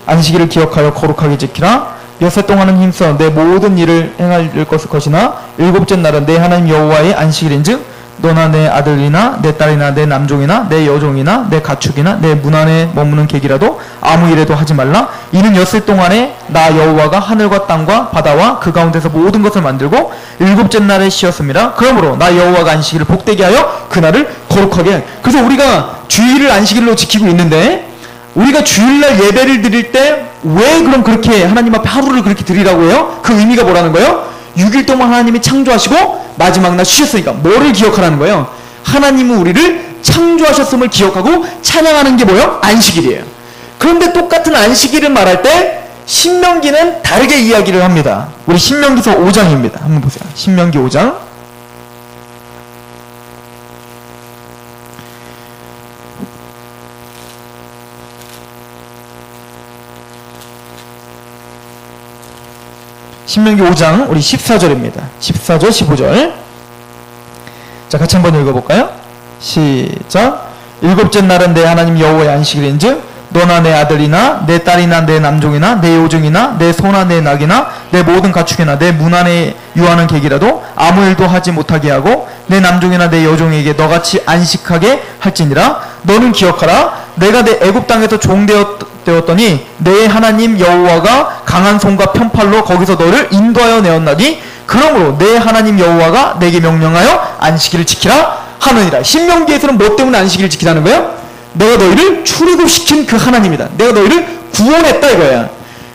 안식일을 기억하여 거룩하게 지키라. 여섯 동안은 힘써 내 모든 일을 행할 것이나 일곱째 날은 내 하나님 여호와의 안식일인즉 너나 내 아들이나 내 딸이나 내 남종이나 내 여종이나 내 가축이나 내 문 안에 머무는 객이라도 아무 일에도 하지 말라. 이는 엿새 동안에 나 여호와가 하늘과 땅과 바다와 그 가운데서 모든 것을 만들고 일곱째 날에 쉬었습니다. 그러므로 나 여호와가 안식일을 복되게 하여 그날을 거룩하게. 그래서 우리가 주일을 안식일로 지키고 있는데 우리가 주일날 예배를 드릴 때 왜 그럼 그렇게 하나님 앞에 하루를 그렇게 드리라고 해요? 그 의미가 뭐라는 거예요? 6일 동안 하나님이 창조하시고 마지막 날 쉬셨으니까 뭐를 기억하라는 거예요? 하나님은 우리를 창조하셨음을 기억하고 찬양하는 게 뭐예요? 안식일이에요. 그런데 똑같은 안식일을 말할 때 신명기는 다르게 이야기를 합니다. 우리 신명기서 5장입니다. 한번 보세요. 신명기 5장. 신명기 5장 우리 14절입니다. 14절 15절. 자, 같이 한번 읽어볼까요? 시작. 일곱째 날은 내 하나님 여호와의 안식일인즉 너나 내 아들이나 내 딸이나 내 남종이나 내 여종이나 내 소나 내 낙이나 내 모든 가축이나 내 문 안에 유하는 객이라도 아무 일도 하지 못하게 하고 내 남종이나 내 여종에게 너같이 안식하게 할지니라. 너는 기억하라. 내가 내 애굽 땅에서 종되었더니 내 하나님 여호와가 강한 손과 편팔로 거기서 너를 인도하여 내었나니 그러므로 내 하나님 여호와가 내게 명령하여 안식일을 지키라 하느니라. 신명기에서는 뭐 때문에 안식일을 지키라는 거예요? 내가 너희를 출애굽시킨 그 하나님이다. 내가 너희를 구원했다 이거야.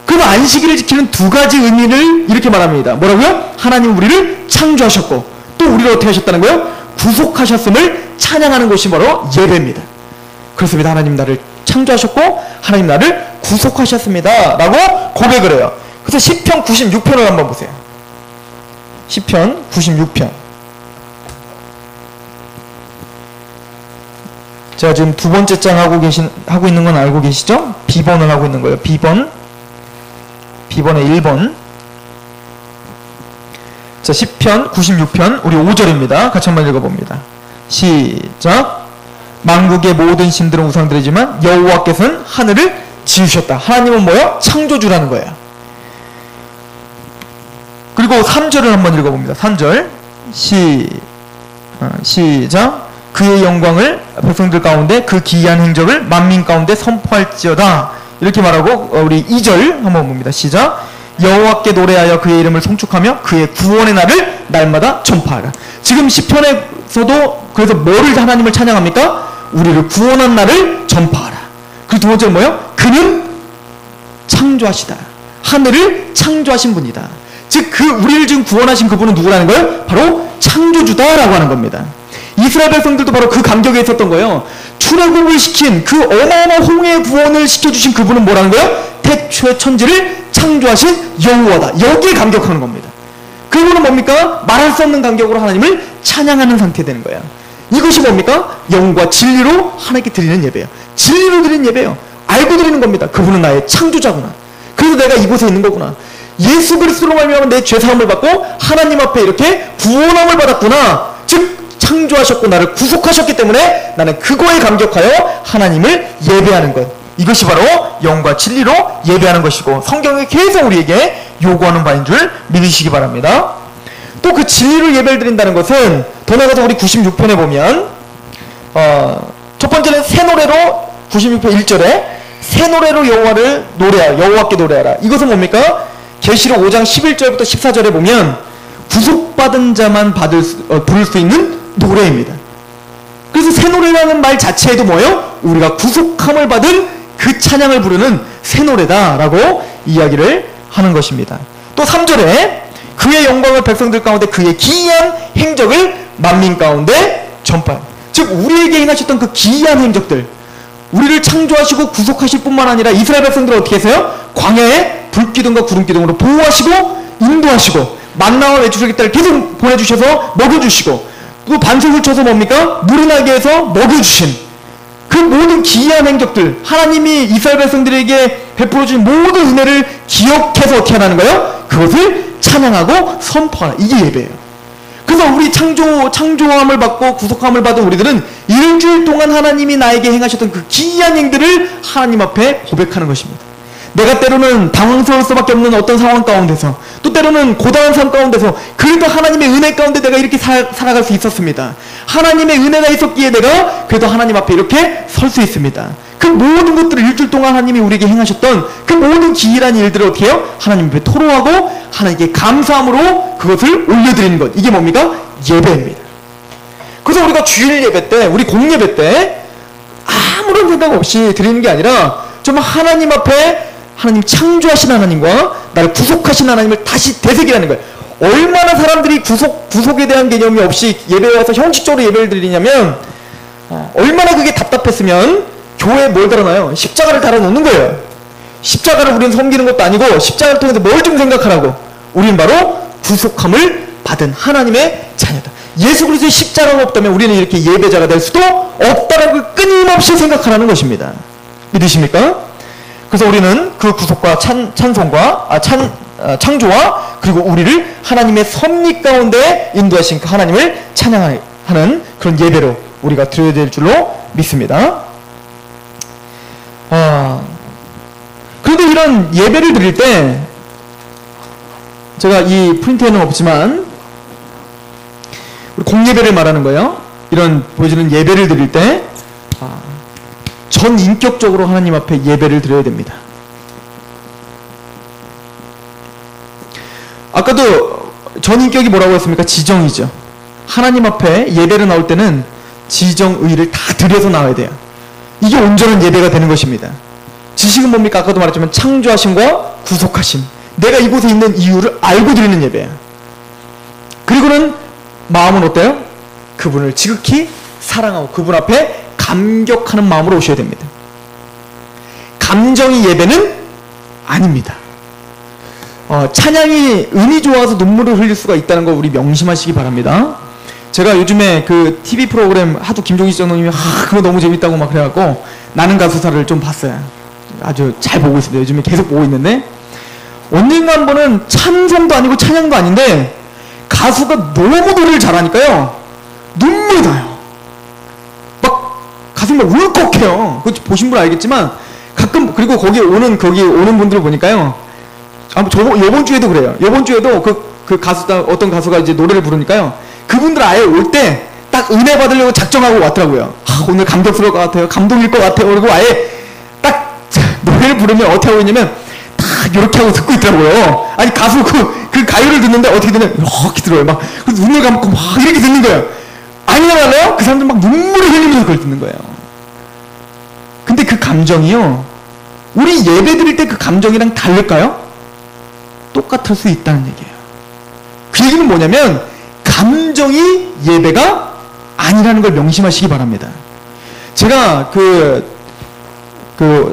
그럼 안식일을 지키는 두 가지 의미를 이렇게 말합니다. 뭐라고요? 하나님 우리를 창조하셨고 또 우리를 어떻게 하셨다는 거예요? 구속하셨음을 찬양하는 것이 바로 예배입니다. 그렇습니다. 하나님 나를 창조하셨고 하나님 나를 구속하셨습니다 라고 고백을 해요. 그래서 시편 96편을 한번 보세요. 시편 96편. 제가 지금 두 번째 장 하고 있는 건 알고 계시죠? B번을 하고 있는 거예요. B번의 1번. 자, 시편 96편 우리 5절입니다. 같이 한번 읽어봅니다. 시작. 만국의 모든 신들은 우상들이지만 여호와께서는 하늘을 지으셨다. 하나님은 뭐예요? 창조주라는 거예요. 그리고 3절을 한번 읽어봅니다. 3절 시작. 그의 영광을 백성들 가운데 그 기이한 행적을 만민 가운데 선포할지어다. 이렇게 말하고 우리 2절 한번 봅니다. 시작. 여호와께 노래하여 그의 이름을 송축하며 그의 구원의 날을 날마다 전파하라. 지금 시편에서도 그래서 뭐를 하나님을 찬양합니까? 우리를 구원한 날을 전파하라. 그 두 번째는 뭐예요? 그는 창조하시다. 하늘을 창조하신 분이다. 즉 그 우리를 지금 구원하신 그분은 누구라는 거예요? 바로 창조주다라고 하는 겁니다. 이스라엘 백성들도 바로 그 감격에 있었던 거예요. 출애굽을 시킨 그 어마어마한 홍해의 구원을 시켜주신 그분은 뭐라는 거예요? 태초의 천지를 창조하신 여호와다. 여기에 감격하는 겁니다. 그분은 뭡니까? 말할 수 없는 감격으로 하나님을 찬양하는 상태 되는 거예요. 이것이 뭡니까? 영과 진리로 하나님께 드리는 예배예요. 진리로 드리는 예배예요. 알고 드리는 겁니다. 그분은 나의 창조자구나. 그래서 내가 이곳에 있는 거구나. 예수 그리스도로 말미암아 내 죄사함을 받고 하나님 앞에 이렇게 구원함을 받았구나. 즉 창조하셨고 나를 구속하셨기 때문에 나는 그거에 감격하여 하나님을 예배하는 것. 이것이 바로 영과 진리로 예배하는 것이고 성경이 계속 우리에게 요구하는 바인 줄 믿으시기 바랍니다. 또 그 진리로 예배를 드린다는 것은 더 나아가서 우리 96편에 보면 첫 번째는 새 노래로 96편 1절에 새 노래로 여호와를 노래하라. 여호와께 노래하라. 이것은 뭡니까? 계시록 5장 11절부터 14절에 보면 구속받은 자만 부를 수 있는 노래입니다. 그래서 새 노래라는 말 자체에도 뭐예요? 우리가 구속함을 받은 그 찬양을 부르는 새 노래다라고 이야기를 하는 것입니다. 또 3절에 그의 영광을 백성들 가운데 그의 기이한 행적을 만민 가운데 전파. 즉 우리에게 행하셨던 그 기이한 행적들, 우리를 창조하시고 구속하실 뿐만 아니라 이스라엘 백성들을 어떻게 했어요? 광야에 불기둥과 구름기둥으로 보호하시고 인도하시고 만나와 외출하겠다를 계속 보내주셔서 먹여주시고 또 반석을 쳐서 뭡니까? 물이 나게 해서 먹여주신 그 모든 기이한 행적들, 하나님이 이스라엘 백성들에게 베풀어준 모든 은혜를 기억해서 어떻게 하는 거예요? 그것을 찬양하고 선포하는, 이게 예배예요. 그래서 우리 창조함을 받고 구속함을 받은 우리들은 일주일 동안 하나님이 나에게 행하셨던 그 기이한 행들을 하나님 앞에 고백하는 것입니다. 내가 때로는 당황스러울 수밖에 없는 어떤 상황 가운데서, 또 때로는 고단한 삶 가운데서 그래도 하나님의 은혜 가운데 내가 이렇게 살아갈 수 있었습니다. 하나님의 은혜가 있었기에 내가 그래도 하나님 앞에 이렇게 설 수 있습니다. 그 모든 것들을 일주일 동안 하나님이 우리에게 행하셨던 그 모든 기이한 일들을 어떻게 해요? 하나님 앞에 토로하고 하나님께 감사함으로 그것을 올려드리는 것, 이게 뭡니까? 예배입니다. 그래서 우리가 주일 예배 때, 우리 공예배 때 아무런 생각 없이 드리는 게 아니라 정말 하나님 앞에 하나님 창조하신 하나님과 나를 구속하신 하나님을 다시 되새기라는 거예요. 얼마나 사람들이 구속에 대한 개념이 없이 예배에 와서 형식적으로 예배를 드리냐면 얼마나 그게 답답했으면 교회에 뭘 달아놔요? 십자가를 달아놓는 거예요. 십자가를 우리는 섬기는 것도 아니고 십자가를 통해서 뭘 좀 생각하라고. 우리는 바로 구속함을 받은 하나님의 자녀다. 예수 그리스도의 십자가가 없다면 우리는 이렇게 예배자가 될 수도 없다라고 끊임없이 생각하라는 것입니다. 믿으십니까? 그래서 우리는 그 구속과 찬송과 창조와 그리고 우리를 하나님의 섭리 가운데 인도하신 그 하나님을 찬양하는 그런 예배로 우리가 드려야 될 줄로 믿습니다. 그래도 이런 예배를 드릴 때 제가 이 프린트에는 없지만 우리 공예배를 말하는 거예요. 이런 보여주는 예배를 드릴 때 전 인격적으로 하나님 앞에 예배를 드려야 됩니다. 아까도 전 인격이 뭐라고 했습니까? 지정이죠. 하나님 앞에 예배를 나올 때는 지정의를 다 드려서 나와야 돼요. 이게 온전한 예배가 되는 것입니다. 지식은 뭡니까? 아까도 말했지만 창조하심과 구속하심, 내가 이곳에 있는 이유를 알고 드리는 예배예요. 그리고는 마음은 어때요? 그분을 지극히 사랑하고 그분 앞에 감격하는 마음으로 오셔야 됩니다. 감정이 예배는 아닙니다. 찬양이 음이 좋아서 눈물을 흘릴 수가 있다는 거 우리 명심하시기 바랍니다. 제가 요즘에 그 TV 프로그램 하도 김종희 장로님이 그거 너무 재밌다고 막 그래갖고 나는 가수사를 좀 봤어요. 아주 잘 보고 있습니다. 요즘에 계속 보고 있는데 언젠가 한 번은 찬송도 아니고 찬양도 아닌데 가수가 너무 노래를 잘하니까요, 눈물이 나요. 막 가슴이 막 울컥해요. 그거 보신 분 알겠지만 가끔, 그리고 거기 오는 분들 보니까요, 요번 주에도 그래요. 요번 주에도 그 가수가, 어떤 가수가 이제 노래를 부르니까요, 그분들 아예 올 때 딱 은혜 받으려고 작정하고 왔더라고요. 오늘 감격스러울 것 같아요. 감동일 것 같아요. 그리고 아예 딱 노래를 부르면 어떻게 하고 있냐면 딱 이렇게 하고 듣고 있더라고요. 아니, 가수 그 가요를 듣는데 어떻게 듣냐면 이렇게 들어요. 막 눈을 감고 막 이렇게 듣는 거예요. 아니나 말라요? 그 사람들 막 눈물을 흘리면서 그걸 듣는 거예요. 근데 그 감정이요, 우리 예배 드릴 때 그 감정이랑 다를까요? 똑같을 수 있다는 얘기예요. 그 얘기는 뭐냐면 감정이 예배가 아니라는 걸 명심하시기 바랍니다. 제가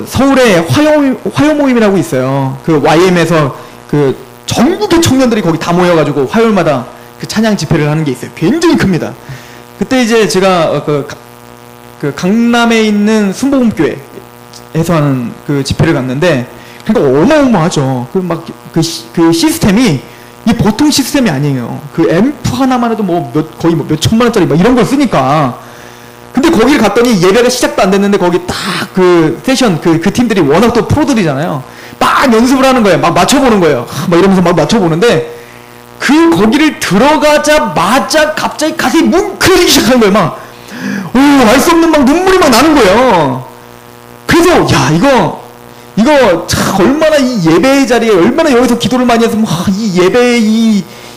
서울에 화요 모임이라고 있어요. 그 YM에서 그 전국의 청년들이 거기 다 모여가지고 화요일마다 그 찬양 집회를 하는 게 있어요. 굉장히 큽니다. 그때 이제 제가 그 강남에 있는 순복음교회에서 하는 그 집회를 갔는데, 그러니까 어마어마하죠. 그 시스템이 이 보통 시스템이 아니에요. 그 앰프 하나만 해도 거의 몇 천만 원짜리 막 이런 걸 쓰니까. 근데 거기를 갔더니 예배가 시작도 안 됐는데 거기 딱 그 세션 그 팀들이 워낙 또 프로들이잖아요. 막 연습을 하는 거예요. 막 맞춰보는 거예요. 막 이러면서 막 맞춰보는데, 거기를 들어가자마자 갑자기 가슴이 뭉클해지기 시작하는 거예요. 막 알 수 없는 막 눈물이 막 나는 거예요. 그래서 야, 이거 참 얼마나 이 예배의 자리에 얼마나 여기서 기도를 많이 해서 이 예배에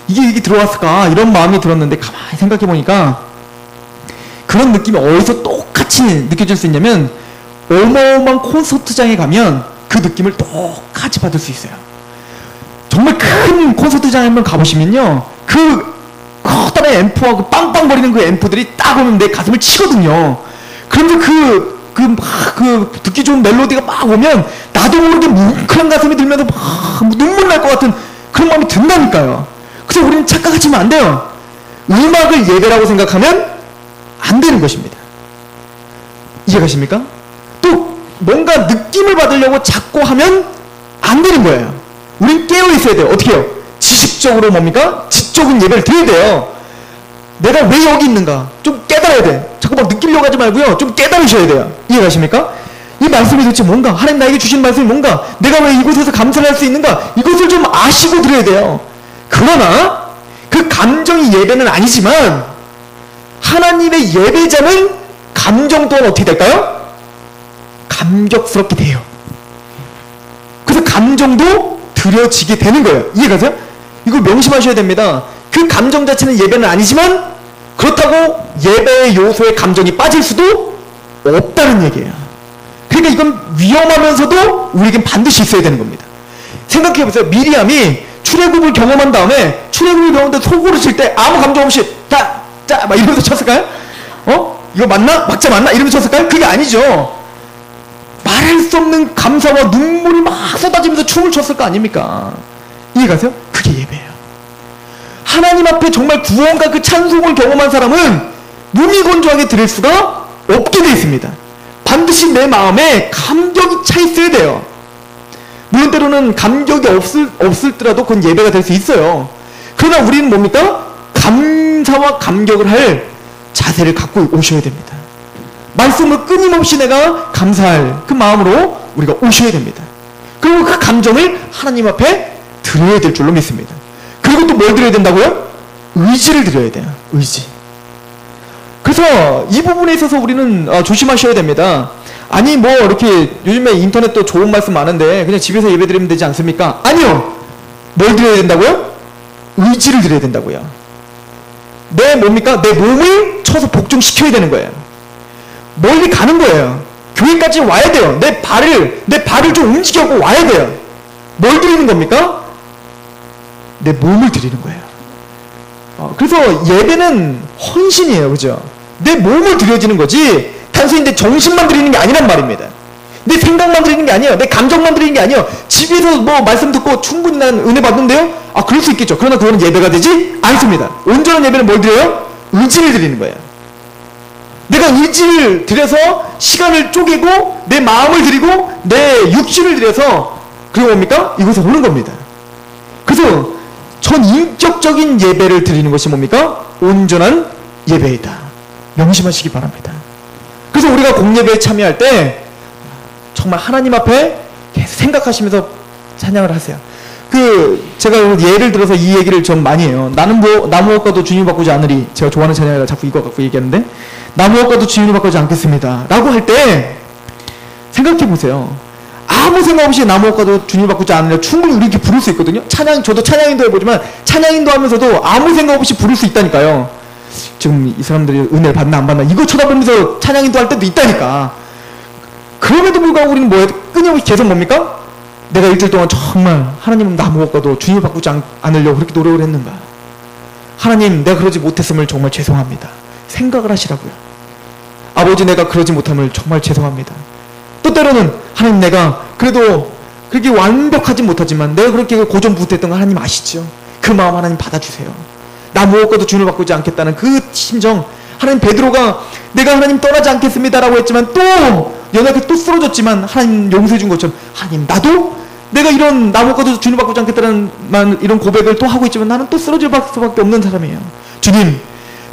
이게 들어왔을까, 이런 마음이 들었는데, 가만히 생각해 보니까 그런 느낌이 어디서 똑같이 느껴질 수 있냐면, 어마어마한 콘서트장에 가면 그 느낌을 똑같이 받을 수 있어요. 정말 큰 콘서트장에 한번 가보시면요, 그 커다란 앰프와 그 빵빵거리는 그 앰프들이 딱 오면 내 가슴을 치거든요. 그런데 듣기 좋은 멜로디가 막 오면 나도 모르게 뭉클한 가슴이 들면서 막 눈물 날 것 같은 그런 마음이 든다니까요. 그래서 우리는 착각하시면 안 돼요. 음악을 예배라고 생각하면 안 되는 것입니다. 이해가십니까? 또 뭔가 느낌을 받으려고 자꾸 하면 안 되는 거예요. 우린 깨어 있어야 돼요. 어떻게 해요? 지식적으로 뭡니까? 지적인 예배를 드려야 돼요. 내가 왜 여기 있는가? 좀 깨달아야 돼. 자꾸 막 느끼려고 하지 말고요, 좀 깨달으셔야 돼요. 이해가십니까? 이 말씀이 도대체 뭔가? 하나님 나에게 주신 말씀이 뭔가? 내가 왜 이곳에서 감사를 할 수 있는가? 이것을 좀 아시고 드려야 돼요. 그러나 그 감정이 예배는 아니지만, 하나님의 예배자는 감정 또한 어떻게 될까요? 감격스럽게 돼요. 그래서 감정도 드려지게 되는 거예요. 이해가세요? 이거 명심하셔야 됩니다. 그 감정 자체는 예배는 아니지만, 그렇다고 예배의 요소에 감정이 빠질 수도 없다는 얘기예요. 그러니까 이건 위험하면서도 우리에겐 반드시 있어야 되는 겁니다. 생각해보세요. 미리암이 출애굽을 경험한 다음에, 출애굽을 경험한 소고를 칠 때 아무 감정 없이 막 이러면서 쳤을까요? 이거 맞나? 막자 맞나? 이러면서 쳤을까요? 그게 아니죠. 말할 수 없는 감사와 눈물이 막 쏟아지면서 춤을 췄을 거 아닙니까? 이해가세요? 그게 예배예요. 하나님 앞에 정말 구원과 그 찬송을 경험한 사람은 무미건조하게 드릴 수가 없게 되어 있습니다. 반드시 내 마음에 감격이 차 있어야 돼요. 물론 때로는 감격이 없을더라도 그건 예배가 될 수 있어요. 그러나 우리는 뭡니까? 감사와 감격을 할 자세를 갖고 오셔야 됩니다. 말씀을 끊임없이 내가 감사할 그 마음으로 우리가 오셔야 됩니다. 그리고 그 감정을 하나님 앞에 드려야 될 줄로 믿습니다. 그리고 또 뭘 드려야 된다고요? 의지를 드려야 돼요. 의지. 그래서 이 부분에 있어서 우리는 조심하셔야 됩니다. 아니 이렇게 요즘에 인터넷도 좋은 말씀 많은데 그냥 집에서 예배 드리면 되지 않습니까? 아니요. 뭘 드려야 된다고요? 의지를 드려야 된다고요. 내 몸을 쳐서 복종시켜야 되는 거예요. 멀리 가는 거예요. 교회까지 와야 돼요. 내 발을 좀 움직여고 와야 돼요. 뭘 드리는 겁니까? 내 몸을 드리는 거예요. 그래서 예배는 헌신이에요. 그죠? 내 몸을 드려지는 거지, 단순히 내 정신만 드리는 게 아니란 말입니다. 내 생각만 드리는 게 아니에요. 내 감정만 드리는 게 아니에요. 집에서 말씀 듣고 충분히 난 은혜 받는데요? 그럴 수 있겠죠. 그러나 그거는 예배가 되지 않습니다. 온전한 예배는 뭘 드려요? 의지를 드리는 거예요. 내가 의지를 들여서 시간을 쪼개고 내 마음을 드리고 내 육신을 들여서 그리고 뭡니까? 이곳에 오는 겁니다. 그래서 전인격적인 예배를 드리는 것이 뭡니까? 온전한 예배이다. 명심하시기 바랍니다. 그래서 우리가 공예배에 참여할 때 정말 하나님 앞에 계속 생각하시면서 찬양을 하세요. 제가 예를 들어서 이 얘기를 좀 많이 해요. 나는 뭐 나무엇과도 주님을 바꾸지 않으리. 제가 좋아하는 찬양이라 자꾸 이거 갖고 얘기하는데, 나무엇과도 주님을 바꾸지 않겠습니다 라고 할 때 생각해 보세요. 아무 생각 없이 나무엇과도 주님을 바꾸지 않으려 충분히 우리 이렇게 부를 수 있거든요. 저도 찬양인도 해보지만 찬양인도 하면서도 아무 생각 없이 부를 수 있다니까요. 지금 이 사람들이 은혜를 받나 안 받나 이거 쳐다보면서 찬양인도 할 때도 있다니까. 그럼에도 불구하고 우리는 뭐예요? 끊임없이 계속 뭡니까? 내가 일주일 동안 정말 하나님은 나무엇과도 주님을 바꾸지 않으려고 그렇게 노력을 했는가? 하나님, 내가 그러지 못했음을 정말 죄송합니다. 생각을 하시라고요. 아버지, 내가 그러지 못함을 정말 죄송합니다. 또 때로는 하나님, 내가 그래도 그렇게 완벽하지 못하지만 내가 그렇게 고전부태했던 거 하나님 아시죠? 그 마음 하나님 받아주세요. 나 무엇과도 주님을 바꾸지 않겠다는 그 심정. 하나님, 베드로가 내가 하나님 떠나지 않겠습니다라고 했지만 또 연약해 또 쓰러졌지만 하나님 용서해 준 것처럼, 하나님, 나도 내가 이런 나무과도 주님 바꾸지 않겠다는 이런 고백을 또 하고 있지만 나는 또 쓰러질 수밖에 없는 사람이에요. 주님,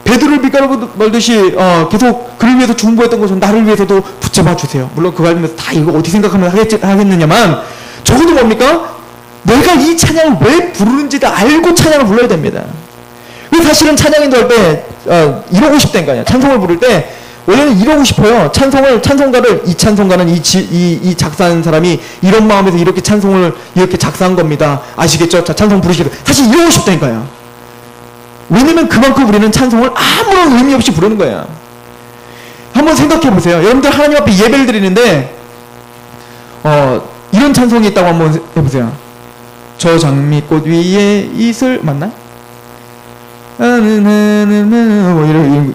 베드로를 밀가루 말듯이 계속 그를 위해서 중보했던 것처럼 나를 위해서도 붙잡아 주세요. 물론 그거 알면서 다 이거 어떻게 생각하면 하겠느냐만, 적어도 뭡니까? 내가 이 찬양을 왜 부르는지도 알고 찬양을 불러야 됩니다. 사실은 찬양인도 할 때 이러고 싶다니까요. 찬송을 부를 때 원래는 이러고 싶어요. 찬송가를, 이 찬송가는 이 작사한 사람이 이런 마음에서 이렇게 찬송을 이렇게 작사한 겁니다. 아시겠죠? 자, 찬송 부르시겠어요? 사실 이러고 싶다니까요. 왜냐면 그만큼 우리는 찬송을 아무런 의미 없이 부르는 거예요. 한번 생각해 보세요. 여러분들 하나님 앞에 예배를 드리는데 이런 찬송이 있다고 한번 해보세요. 저 장미꽃 위에 이슬 맞나? 뭐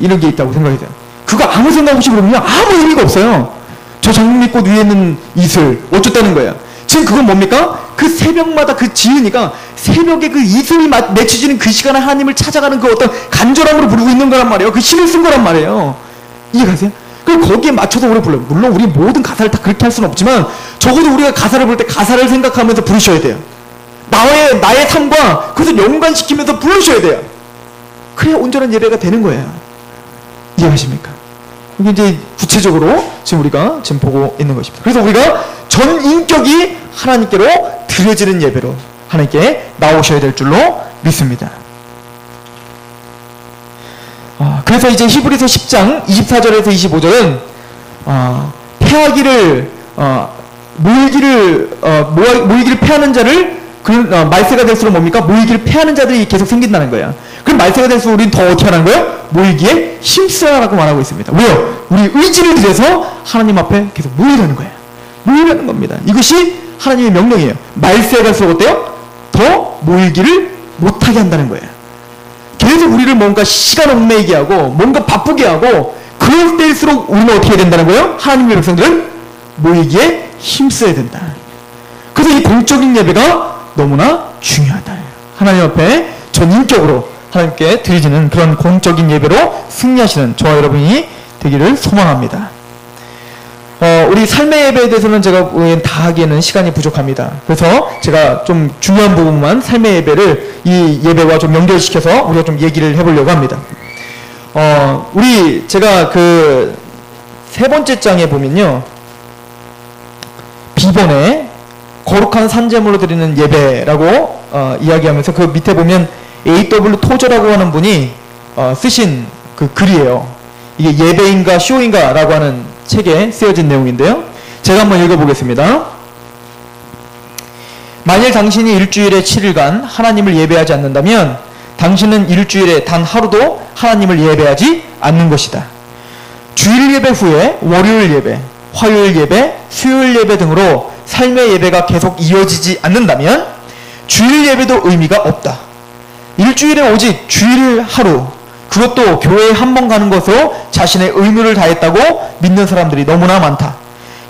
이런 게 있다고 생각해요. 그거 아무 생각 없이 부르면 아무 의미가 없어요. 저 장미꽃 위에 있는 이슬 어쩌다는 거예요. 지금 그건 뭡니까? 그 새벽마다 그 지은이가 새벽에 그 이슬이 맺혀지는 그 시간에 하나님을 찾아가는 그 어떤 간절함으로 부르고 있는 거란 말이에요. 그 시를 쓴 거란 말이에요. 이해가세요? 그럼 거기에 맞춰서 우리 불러요. 물론 우리 모든 가사를 다 그렇게 할 수는 없지만 적어도 우리가 가사를 부를 때 가사를 생각하면서 부르셔야 돼요. 나의 삶과 그것을 연관시키면서 부르셔야 돼요. 그래야 온전한 예배가 되는 거예요. 이해하십니까? 이게 이제 구체적으로 지금 우리가 지금 보고 있는 것입니다. 그래서 우리가 전 인격이 하나님께로 드려지는 예배로 하나님께 나오셔야 될 줄로 믿습니다. 그래서 이제 히브리서 10장 24절에서 25절은 모이기를 패하는 자를 말세가 될수록 뭡니까? 모이기를 패하는 자들이 계속 생긴다는 거예요. 그럼 말세가 될수록 우리는 더 어떻게 하는 거예요? 모이기에 힘써라라고 말하고 있습니다. 왜요? 우리 의지를 들여서 하나님 앞에 계속 모이라는 거예요. 모이라는 겁니다. 이것이 하나님의 명령이에요. 말세가 갈수록 어때요? 더 모이기를 못하게 한다는 거예요. 계속 우리를 뭔가 시간 얽매이게 하고 뭔가 바쁘게 하고 그럴 때일수록 우리는 어떻게 해야 된다는 거예요? 하나님의 백성들은 모이기에 힘써야 된다. 그래서 이 공적인 예배가 너무나 중요하다. 하나님 앞에 전인격으로 하나님께 드리지는 그런 공적인 예배로 승리하시는 저와 여러분이 되기를 소망합니다. 우리 삶의 예배에 대해서는 제가 다 하기에는 시간이 부족합니다. 그래서 제가 좀 중요한 부분만 삶의 예배를 이 예배와 좀 연결시켜서 우리가 좀 얘기를 해보려고 합니다. 제가 그 세 번째 장에 보면요, 비번에 거룩한 산제물로 드리는 예배라고 이야기하면서 그 밑에 보면 A.W. 토저라고 하는 분이 쓰신 그 글이에요. 이게 예배인가 쇼인가 라고 하는 책에 쓰여진 내용인데요. 제가 한번 읽어보겠습니다. 만일 당신이 일주일에 7일간 하나님을 예배하지 않는다면 당신은 일주일에 단 하루도 하나님을 예배하지 않는 것이다. 주일 예배 후에 월요일 예배, 화요일 예배, 수요일 예배 등으로 삶의 예배가 계속 이어지지 않는다면 주일 예배도 의미가 없다. 일주일에 오직 주일 하루, 그것도 교회에 한 번 가는 것으로 자신의 의무를 다했다고 믿는 사람들이 너무나 많다.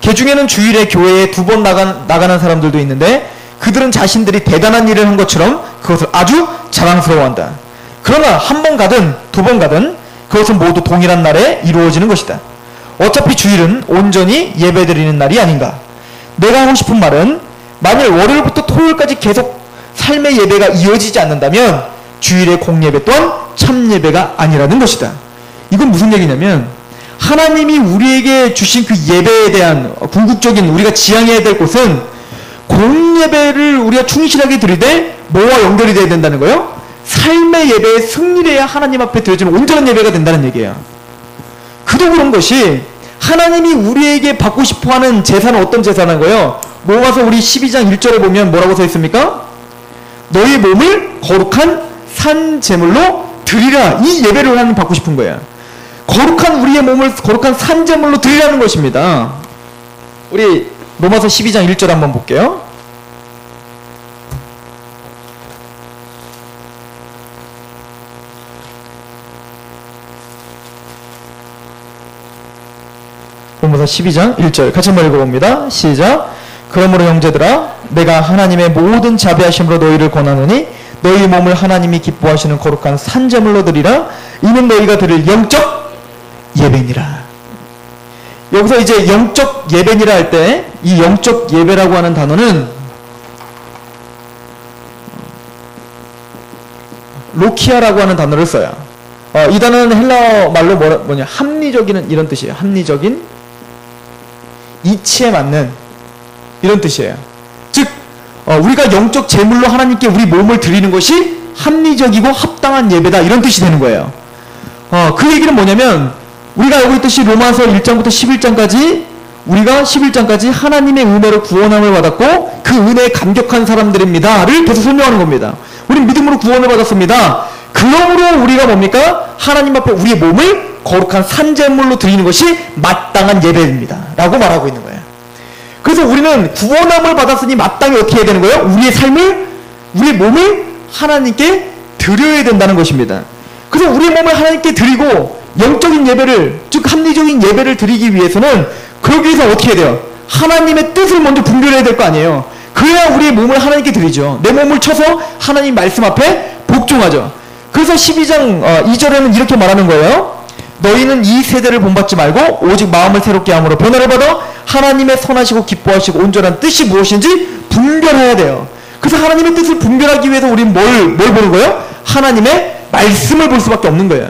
그 중에는 주일에 교회에 2번 나가는 사람들도 있는데 그들은 자신들이 대단한 일을 한 것처럼 그것을 아주 자랑스러워한다. 그러나 한 번 가든 2번 가든 그것은 모두 동일한 날에 이루어지는 것이다. 어차피 주일은 온전히 예배드리는 날이 아닌가. 내가 하고 싶은 말은 만일 월요일부터 토요일까지 계속 삶의 예배가 이어지지 않는다면 주일의 공예배 또한 참 예배가 아니라는 것이다. 이건 무슨 얘기냐면 하나님이 우리에게 주신 그 예배에 대한 궁극적인 우리가 지향해야 될 곳은 공예배를 우리가 충실하게 드리되 뭐와 연결이 돼야 된다는 거예요? 삶의 예배에 승리를 해야 하나님 앞에 드려지는 온전한 예배가 된다는 얘기예요. 그도 그런 것이 하나님이 우리에게 받고 싶어하는 제사는 어떤 제사라는 거예요? 모아서 우리 12장 1절에 보면 뭐라고 써 있습니까? 너희 몸을 거룩한 산 제물로 드리라. 이 예배를 하나님 받고 싶은 거예요. 거룩한 우리의 몸을 거룩한 산 제물로 드리라는 것입니다. 우리 로마서 12장 1절 한번 볼게요. 로마서 12장 1절 같이 한번 읽어봅니다. 시작. 그러므로 형제들아 내가 하나님의 모든 자비하심으로 너희를 권하노니 너희 몸을 하나님이 기뻐하시는 거룩한 산제물로 드리라. 이는 너희가 드릴 영적 예배니라. 여기서 이제 영적 예배니라 할 때 이 영적 예배라고 하는 단어는 로키아라고 하는 단어를 써요. 이 단어는 헬라어 말로 뭐냐 합리적인 이런 뜻이에요. 합리적인 이치에 맞는 이런 뜻이에요. 즉 우리가 영적 제물로 하나님께 우리 몸을 드리는 것이 합리적이고 합당한 예배다 이런 뜻이 되는 거예요. 그 얘기는 뭐냐면 우리가 알고 있듯이 로마서 1장부터 11장까지 우리가 11장까지 하나님의 은혜로 구원함을 받았고 그 은혜에 감격한 사람들입니다를 계속 설명하는 겁니다. 우리는 믿음으로 구원을 받았습니다. 그러므로 우리가 뭡니까? 하나님 앞에 우리의 몸을 거룩한 산제물로 드리는 것이 마땅한 예배입니다 라고 말하고 있는 거예요. 그래서 우리는 구원함을 받았으니 마땅히 어떻게 해야 되는 거예요? 우리의 삶을, 우리의 몸을 하나님께 드려야 된다는 것입니다. 그래서 우리의 몸을 하나님께 드리고 영적인 예배를, 즉 합리적인 예배를 드리기 위해서는 그러기 위해서 어떻게 해야 돼요? 하나님의 뜻을 먼저 분별해야 될 거 아니에요. 그래야 우리의 몸을 하나님께 드리죠. 내 몸을 쳐서 하나님 말씀 앞에 복종하죠. 그래서 12장 2절에는 이렇게 말하는 거예요. 너희는 이 세대를 본받지 말고 오직 마음을 새롭게 함으로 변화를 받아 하나님의 선하시고 기뻐하시고 온전한 뜻이 무엇인지 분별해야 돼요. 그래서 하나님의 뜻을 분별하기 위해서 우리는 뭘 보는 거예요? 하나님의 말씀을 볼 수밖에 없는 거예요.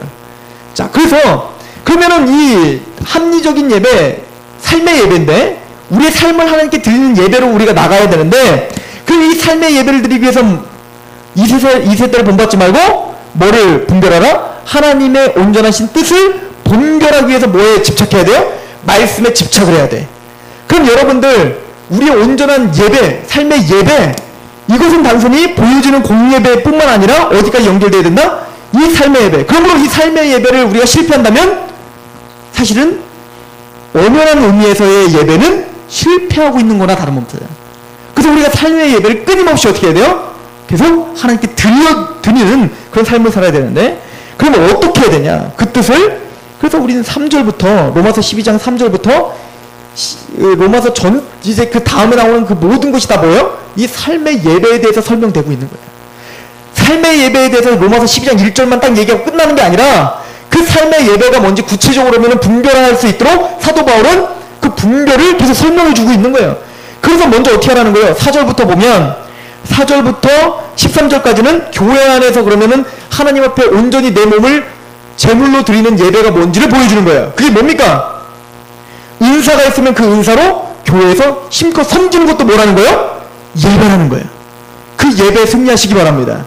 자, 그래서 그러면은 이 합리적인 예배, 삶의 예배인데 우리의 삶을 하나님께 드리는 예배로 우리가 나가야 되는데 그 이 삶의 예배를 드리기 위해서 이 세대를 본받지 말고 뭐를 분별하라? 하나님의 온전하신 뜻을 분별하기 위해서 뭐에 집착해야 돼요? 말씀에 집착을 해야 돼. 그럼 여러분들 우리의 온전한 예배, 삶의 예배 이것은 단순히 보여지는 공예배뿐만 아니라 어디까지 연결돼야 된다? 이 삶의 예배. 그러므로 이 삶의 예배를 우리가 실패한다면 사실은 엄연한 의미에서의 예배는 실패하고 있는 거나 다름없어요. 그래서 우리가 삶의 예배를 끊임없이 어떻게 해야 돼요? 계속 하나님께 드리는 그런 삶을 살아야 되는데 그러면 어떻게 해야 되냐? 그 뜻을 그래서 우리는 3절부터 로마서 12장 3절부터 로마서 이제 그 다음에 나오는 그 모든 것이 다 뭐예요? 이 삶의 예배에 대해서 설명되고 있는 거예요. 삶의 예배에 대해서 로마서 12장 1절만 딱 얘기하고 끝나는 게 아니라 그 삶의 예배가 뭔지 구체적으로 분별할 수 있도록 사도 바울은 그 분별을 계속 설명해 주고 있는 거예요. 그래서 먼저 어떻게 하라는 거예요? 4절부터 보면 4절부터 13절까지는 교회 안에서 그러면은 하나님 앞에 온전히 내 몸을 제물로 드리는 예배가 뭔지를 보여주는 거예요. 그게 뭡니까? 은사가 있으면 그 은사로 교회에서 힘껏 섬기는 것도 뭐라는 거예요? 예배라는 거예요. 그 예배에 승리하시기 바랍니다.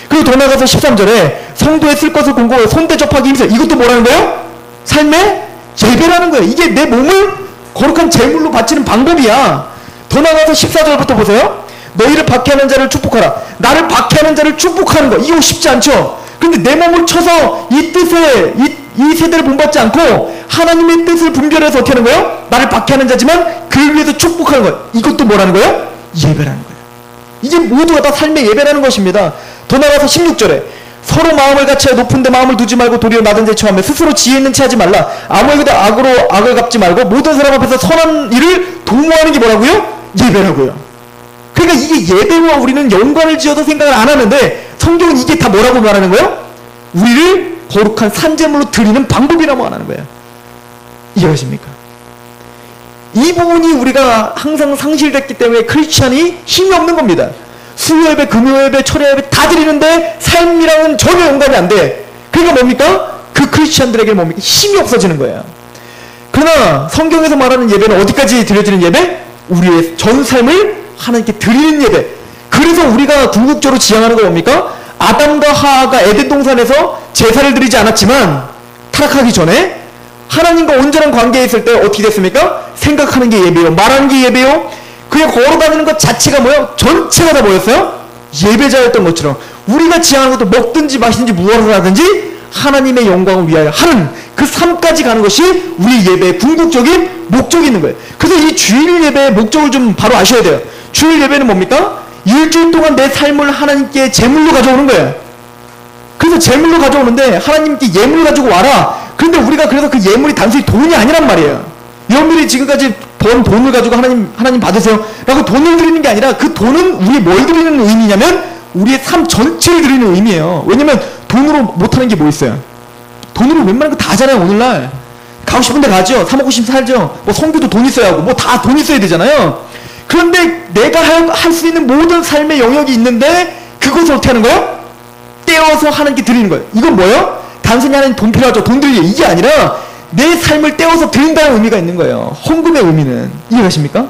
그리고 더 나가서 13절에 성도의 쓸 것을 공고하여 손대접하기 힘써. 이것도 뭐라는 거예요? 삶의 예배라는 거예요. 이게 내 몸을 거룩한 제물로 바치는 방법이야. 더 나가서 14절부터 보세요. 너희를 박해하는 자를 축복하라. 나를 박해하는 자를 축복하는 거 이거 쉽지 않죠. 근데 내 몸을 쳐서 이 뜻에 이 세대를 본받지 않고 하나님의 뜻을 분별해서 어떻게 하는 거예요? 나를 박해하는 자지만 그를 위해서 축복하는 거 이것도 뭐라는 거예요? 예배라는 거예요. 이게 모두가 다 삶의 예배라는 것입니다. 더 나가서 16절에 서로 마음을 같이 높은 데 마음을 두지 말고 도리어 낮은 데 처하며 스스로 지혜 있는 채 하지 말라. 아무에게도 악으로 악을 갚지 말고 모든 사람 앞에서 선한 일을 도모하는 게 뭐라고요? 예배라고요. 그러니까 이게 예배와 우리는 연관을 지어서 생각을 안 하는데 성경은 이게 다 뭐라고 말하는 거예요? 우리를 거룩한 산제물로 드리는 방법이라고 말하는 거예요. 이해하십니까? 이 부분이 우리가 항상 상실됐기 때문에 크리스찬이 힘이 없는 겁니다. 수요 예배, 금요 예배, 철야 예배 다 드리는데 삶이랑은 전혀 연관이 안 돼. 그러니까 뭡니까? 그 크리스찬들에게 뭡니까? 힘이 없어지는 거예요. 그러나 성경에서 말하는 예배는 어디까지 드려지는 예배? 우리의 전 삶을 하나님께 드리는 예배. 그래서 우리가 궁극적으로 지향하는 거 뭡니까? 아담과 하하가 에덴 동산에서 제사를 드리지 않았지만 타락하기 전에 하나님과 온전한 관계에 있을 때 어떻게 됐습니까? 생각하는 게 예배요, 말하는 게 예배요, 그냥 걸어다니는 것 자체가 뭐예요? 전체가 다 뭐였어요? 예배자였던 것처럼 우리가 지향하는 것도 먹든지 마시든지 무엇을 하든지 하나님의 영광을 위하여 하는 그 삶까지 가는 것이 우리 예배의 궁극적인 목적이 있는 거예요. 그래서 이 주일 예배의 목적을 좀 바로 아셔야 돼요. 주일 예배는 뭡니까? 일주일 동안 내 삶을 하나님께 제물로 가져오는 거예요. 그래서 제물로 가져오는데 하나님께 예물 가지고 와라. 그런데 우리가 그래서 그 예물이 단순히 돈이 아니란 말이에요. 여러분들이 지금까지 번 돈을 가지고 하나님 받으세요 라고 돈을 드리는 게 아니라 그 돈은 우리 뭘 드리는 의미냐면 우리의 삶 전체를 드리는 의미예요. 왜냐면 돈으로 못하는 게 뭐 있어요? 돈으로 웬만한 거 다 하잖아요. 오늘날 가고 싶은 데 가죠. 사 먹고 싶으면 살죠. 뭐 성교도 돈 있어야 하고 뭐 다 돈 있어야 되잖아요. 그런데 내가 할 수 있는 모든 삶의 영역이 있는데 그것을 어떻게 하는 거예요? 떼어서 하나님께 드리는 거예요. 이건 뭐예요? 단순히 하나님 돈 필요하죠. 돈 드리려 이게 아니라 내 삶을 떼어서 드린다는 의미가 있는 거예요. 헌금의 의미는. 이해가십니까?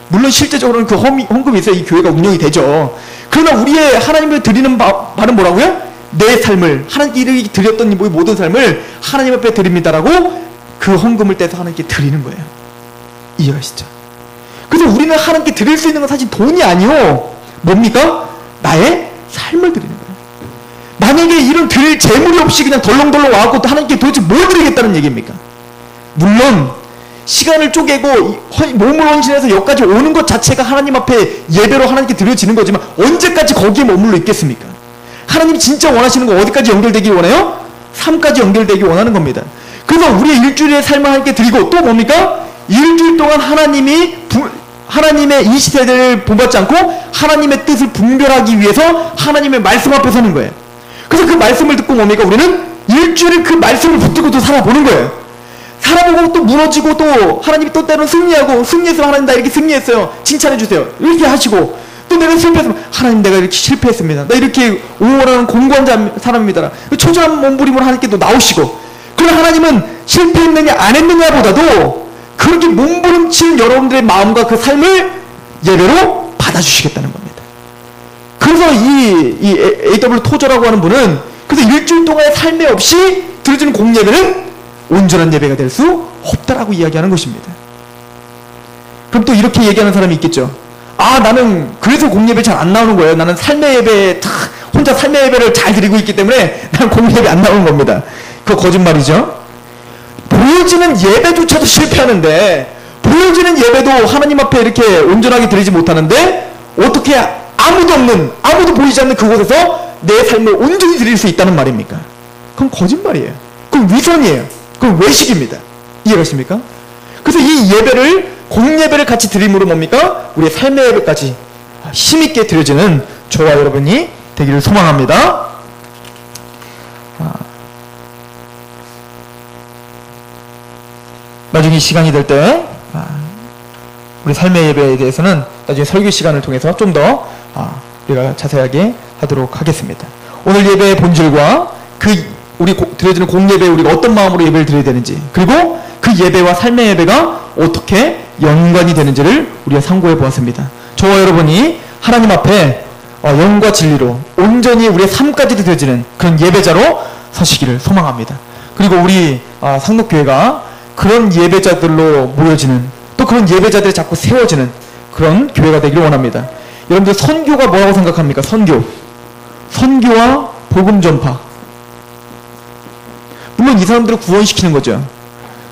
물론 실제적으로는 그 헌금이 있어야 이 교회가 운영이 되죠. 그러나 우리의 하나님을 드리는 바는 뭐라고요? 내 삶을 하나님께 드렸던 모든 삶을 하나님 앞에 드립니다라고 그 헌금을 떼서 하나님께 드리는 거예요. 이해가시죠? 그래서 우리는 하나님께 드릴 수 있는 건 사실 돈이 아니요 뭡니까? 나의 삶을 드리는 거예요. 만약에 이런 드릴 재물이 없이 그냥 덜렁덜렁 와갖고 하나님께 도대체 뭘 드리겠다는 얘기입니까? 물론 시간을 쪼개고 몸을 헌신해서 여기까지 오는 것 자체가 하나님 앞에 예배로 하나님께 드려지는 거지만 언제까지 거기에 머물러 있겠습니까? 하나님이 진짜 원하시는 거 어디까지 연결되기 원해요? 삶까지 연결되기 원하는 겁니다. 그래서 우리의 일주일의 삶을 하나님께 드리고 또 뭡니까? 일주일 동안 하나님의 이 시대를 본받지 않고 하나님의 뜻을 분별하기 위해서 하나님의 말씀 앞에 서는 거예요. 그래서 그 말씀을 듣고 뭡니까? 우리는 일주일을 그 말씀을 붙들고 또 살아보는 거예요. 살아보고 또 무너지고 또 하나님이 또 때로는 승리하고 승리했으면 하나님 나 이렇게 승리했어요. 칭찬해주세요. 이렇게 하시고 또 내가 실패했으면 하나님 내가 이렇게 실패했습니다. 나 이렇게 옹호하는 공고한 사람입니다. 초조한 몸부림으로 하나님께 또 나오시고 그러나 하나님은 실패했느냐 안 했느냐보다도 그렇게 몸부림친 여러분들의 마음과 그 삶을 예배로 받아주시겠다는 겁니다. 그래서 이 A.W. 토저라고 하는 분은 그래서 일주일 동안의 삶에 없이 드려지는 공예배는 온전한 예배가 될 수 없다라고 이야기하는 것입니다. 그럼 또 이렇게 얘기하는 사람이 있겠죠. 아 나는 그래서 공예배 잘 안 나오는 거예요. 나는 삶의 예배 혼자 삶의 예배를 잘 드리고 있기 때문에 나는 공예배 안 나오는 겁니다. 그거 거짓말이죠. 보여지는 예배조차도 실패하는데 보여지는 예배도 하나님 앞에 이렇게 온전하게 드리지 못하는데 어떻게 아무도 보이지 않는 그곳에서 내 삶을 온전히 드릴 수 있다는 말입니까? 그건 거짓말이에요. 그건 위선이에요. 그건 외식입니다. 이해가십니까? 그래서 이 예배를 공예배를 같이 드림으로 뭡니까? 우리의 삶의 예배까지 힘있게 드려지는 저와 여러분이 되기를 소망합니다. 나중에 시간이 될 때 우리 삶의 예배에 대해서는 나중에 설교 시간을 통해서 좀 더 우리가 자세하게 하도록 하겠습니다. 오늘 예배의 본질과 우리 드려지는 공예배에 우리가 어떤 마음으로 예배를 드려야 되는지 그리고 그 예배와 삶의 예배가 어떻게 연관이 되는지를 우리가 상고해 보았습니다. 저와 여러분이 하나님 앞에 영과 진리로 온전히 우리의 삶까지도 드려지는 그런 예배자로 서시기를 소망합니다. 그리고 우리 상록교회가 그런 예배자들로 모여지는 또 그런 예배자들이 자꾸 세워지는 그런 교회가 되기를 원합니다. 여러분들 선교가 뭐라고 생각합니까? 선교와 복음 전파. 물론 이 사람들을 구원시키는 거죠.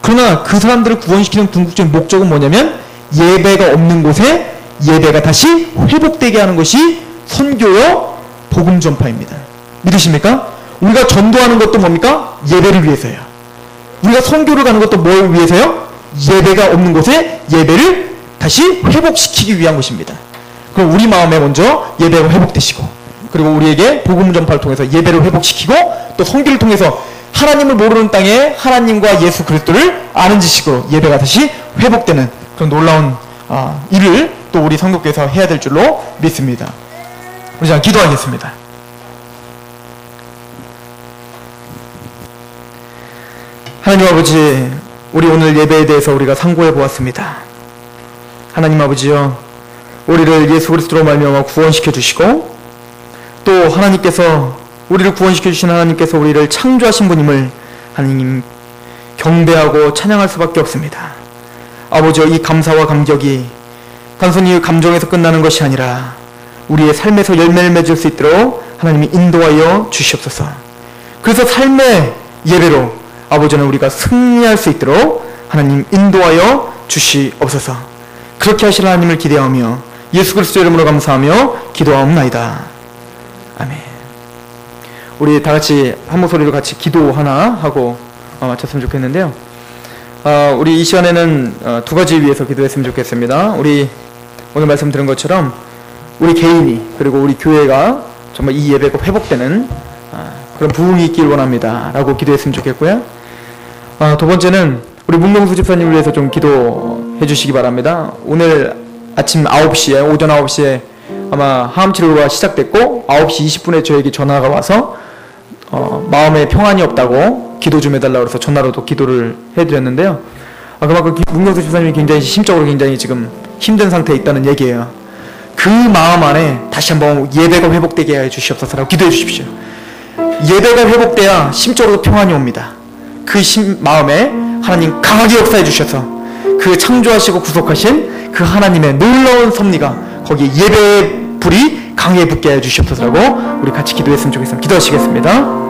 그러나 그 사람들을 구원시키는 궁극적인 목적은 뭐냐면 예배가 없는 곳에 예배가 다시 회복되게 하는 것이 선교요 복음 전파입니다. 믿으십니까? 우리가 전도하는 것도 뭡니까? 예배를 위해서예요. 우리가 선교를 가는 것도 뭘 위해서요? 예배가 없는 곳에 예배를 다시 회복시키기 위한 것입니다. 그럼 우리 마음에 먼저 예배가 회복되시고 그리고 우리에게 복음 전파를 통해서 예배를 회복시키고 또 선교를 통해서 하나님을 모르는 땅에 하나님과 예수 그리스도를 아는 지식으로 예배가 다시 회복되는 그런 놀라운 일을 또 우리 성도께서 해야 될 줄로 믿습니다. 우리 자 기도하겠습니다. 하나님 아버지, 우리 오늘 예배에 대해서 우리가 상고해 보았습니다. 하나님 아버지요, 우리를 예수 그리스도로 말미암아 구원시켜 주시고, 또 하나님께서 우리를 구원시켜 주신 하나님께서 우리를 창조하신 분임을 하나님 경배하고 찬양할 수밖에 없습니다. 아버지여, 이 감사와 감격이 단순히 감정에서 끝나는 것이 아니라 우리의 삶에서 열매를 맺을 수 있도록 하나님이 인도하여 주시옵소서. 그래서 삶의 예배로 아버지는 우리가 승리할 수 있도록 하나님 인도하여 주시옵소서. 그렇게 하실 하나님을 기대하며 예수 그리스도 이름으로 감사하며 기도하옵나이다. 아멘. 우리 다 같이 한 목소리로 같이 기도 하나 하고 마쳤으면 좋겠는데요. 우리 이 시간에는 두 가지 위해서 기도했으면 좋겠습니다. 우리 오늘 말씀 드린 것처럼 우리 개인이 그리고 우리 교회가 정말 이 예배가 회복되는 그런 부흥이 있길 원합니다 라고 기도했으면 좋겠고요. 두 번째는 우리 문경수 집사님을 위해서 좀 기도해 주시기 바랍니다. 오늘 아침 9시에 오전 9시에 아마 항암치료가 시작됐고 9시 20분에 저에게 전화가 와서 마음에 평안이 없다고 기도 좀 해달라고 해서 전화로도 기도를 해드렸는데요. 그만큼 문경수 집사님이 굉장히 심적으로 굉장히 지금 힘든 상태에 있다는 얘기예요. 그 마음 안에 다시 한번 예배가 회복되게 해 주시옵소서라고 기도해 주십시오. 예배가 회복돼야 심적으로 평안이 옵니다. 그 마음에 하나님 강하게 역사해 주셔서 그 창조하시고 구속하신 그 하나님의 놀라운 섭리가 거기에 예배의 불이 강하게 붙게 해 주시옵소서라고 우리 같이 기도했으면 좋겠습니다. 기도하시겠습니다.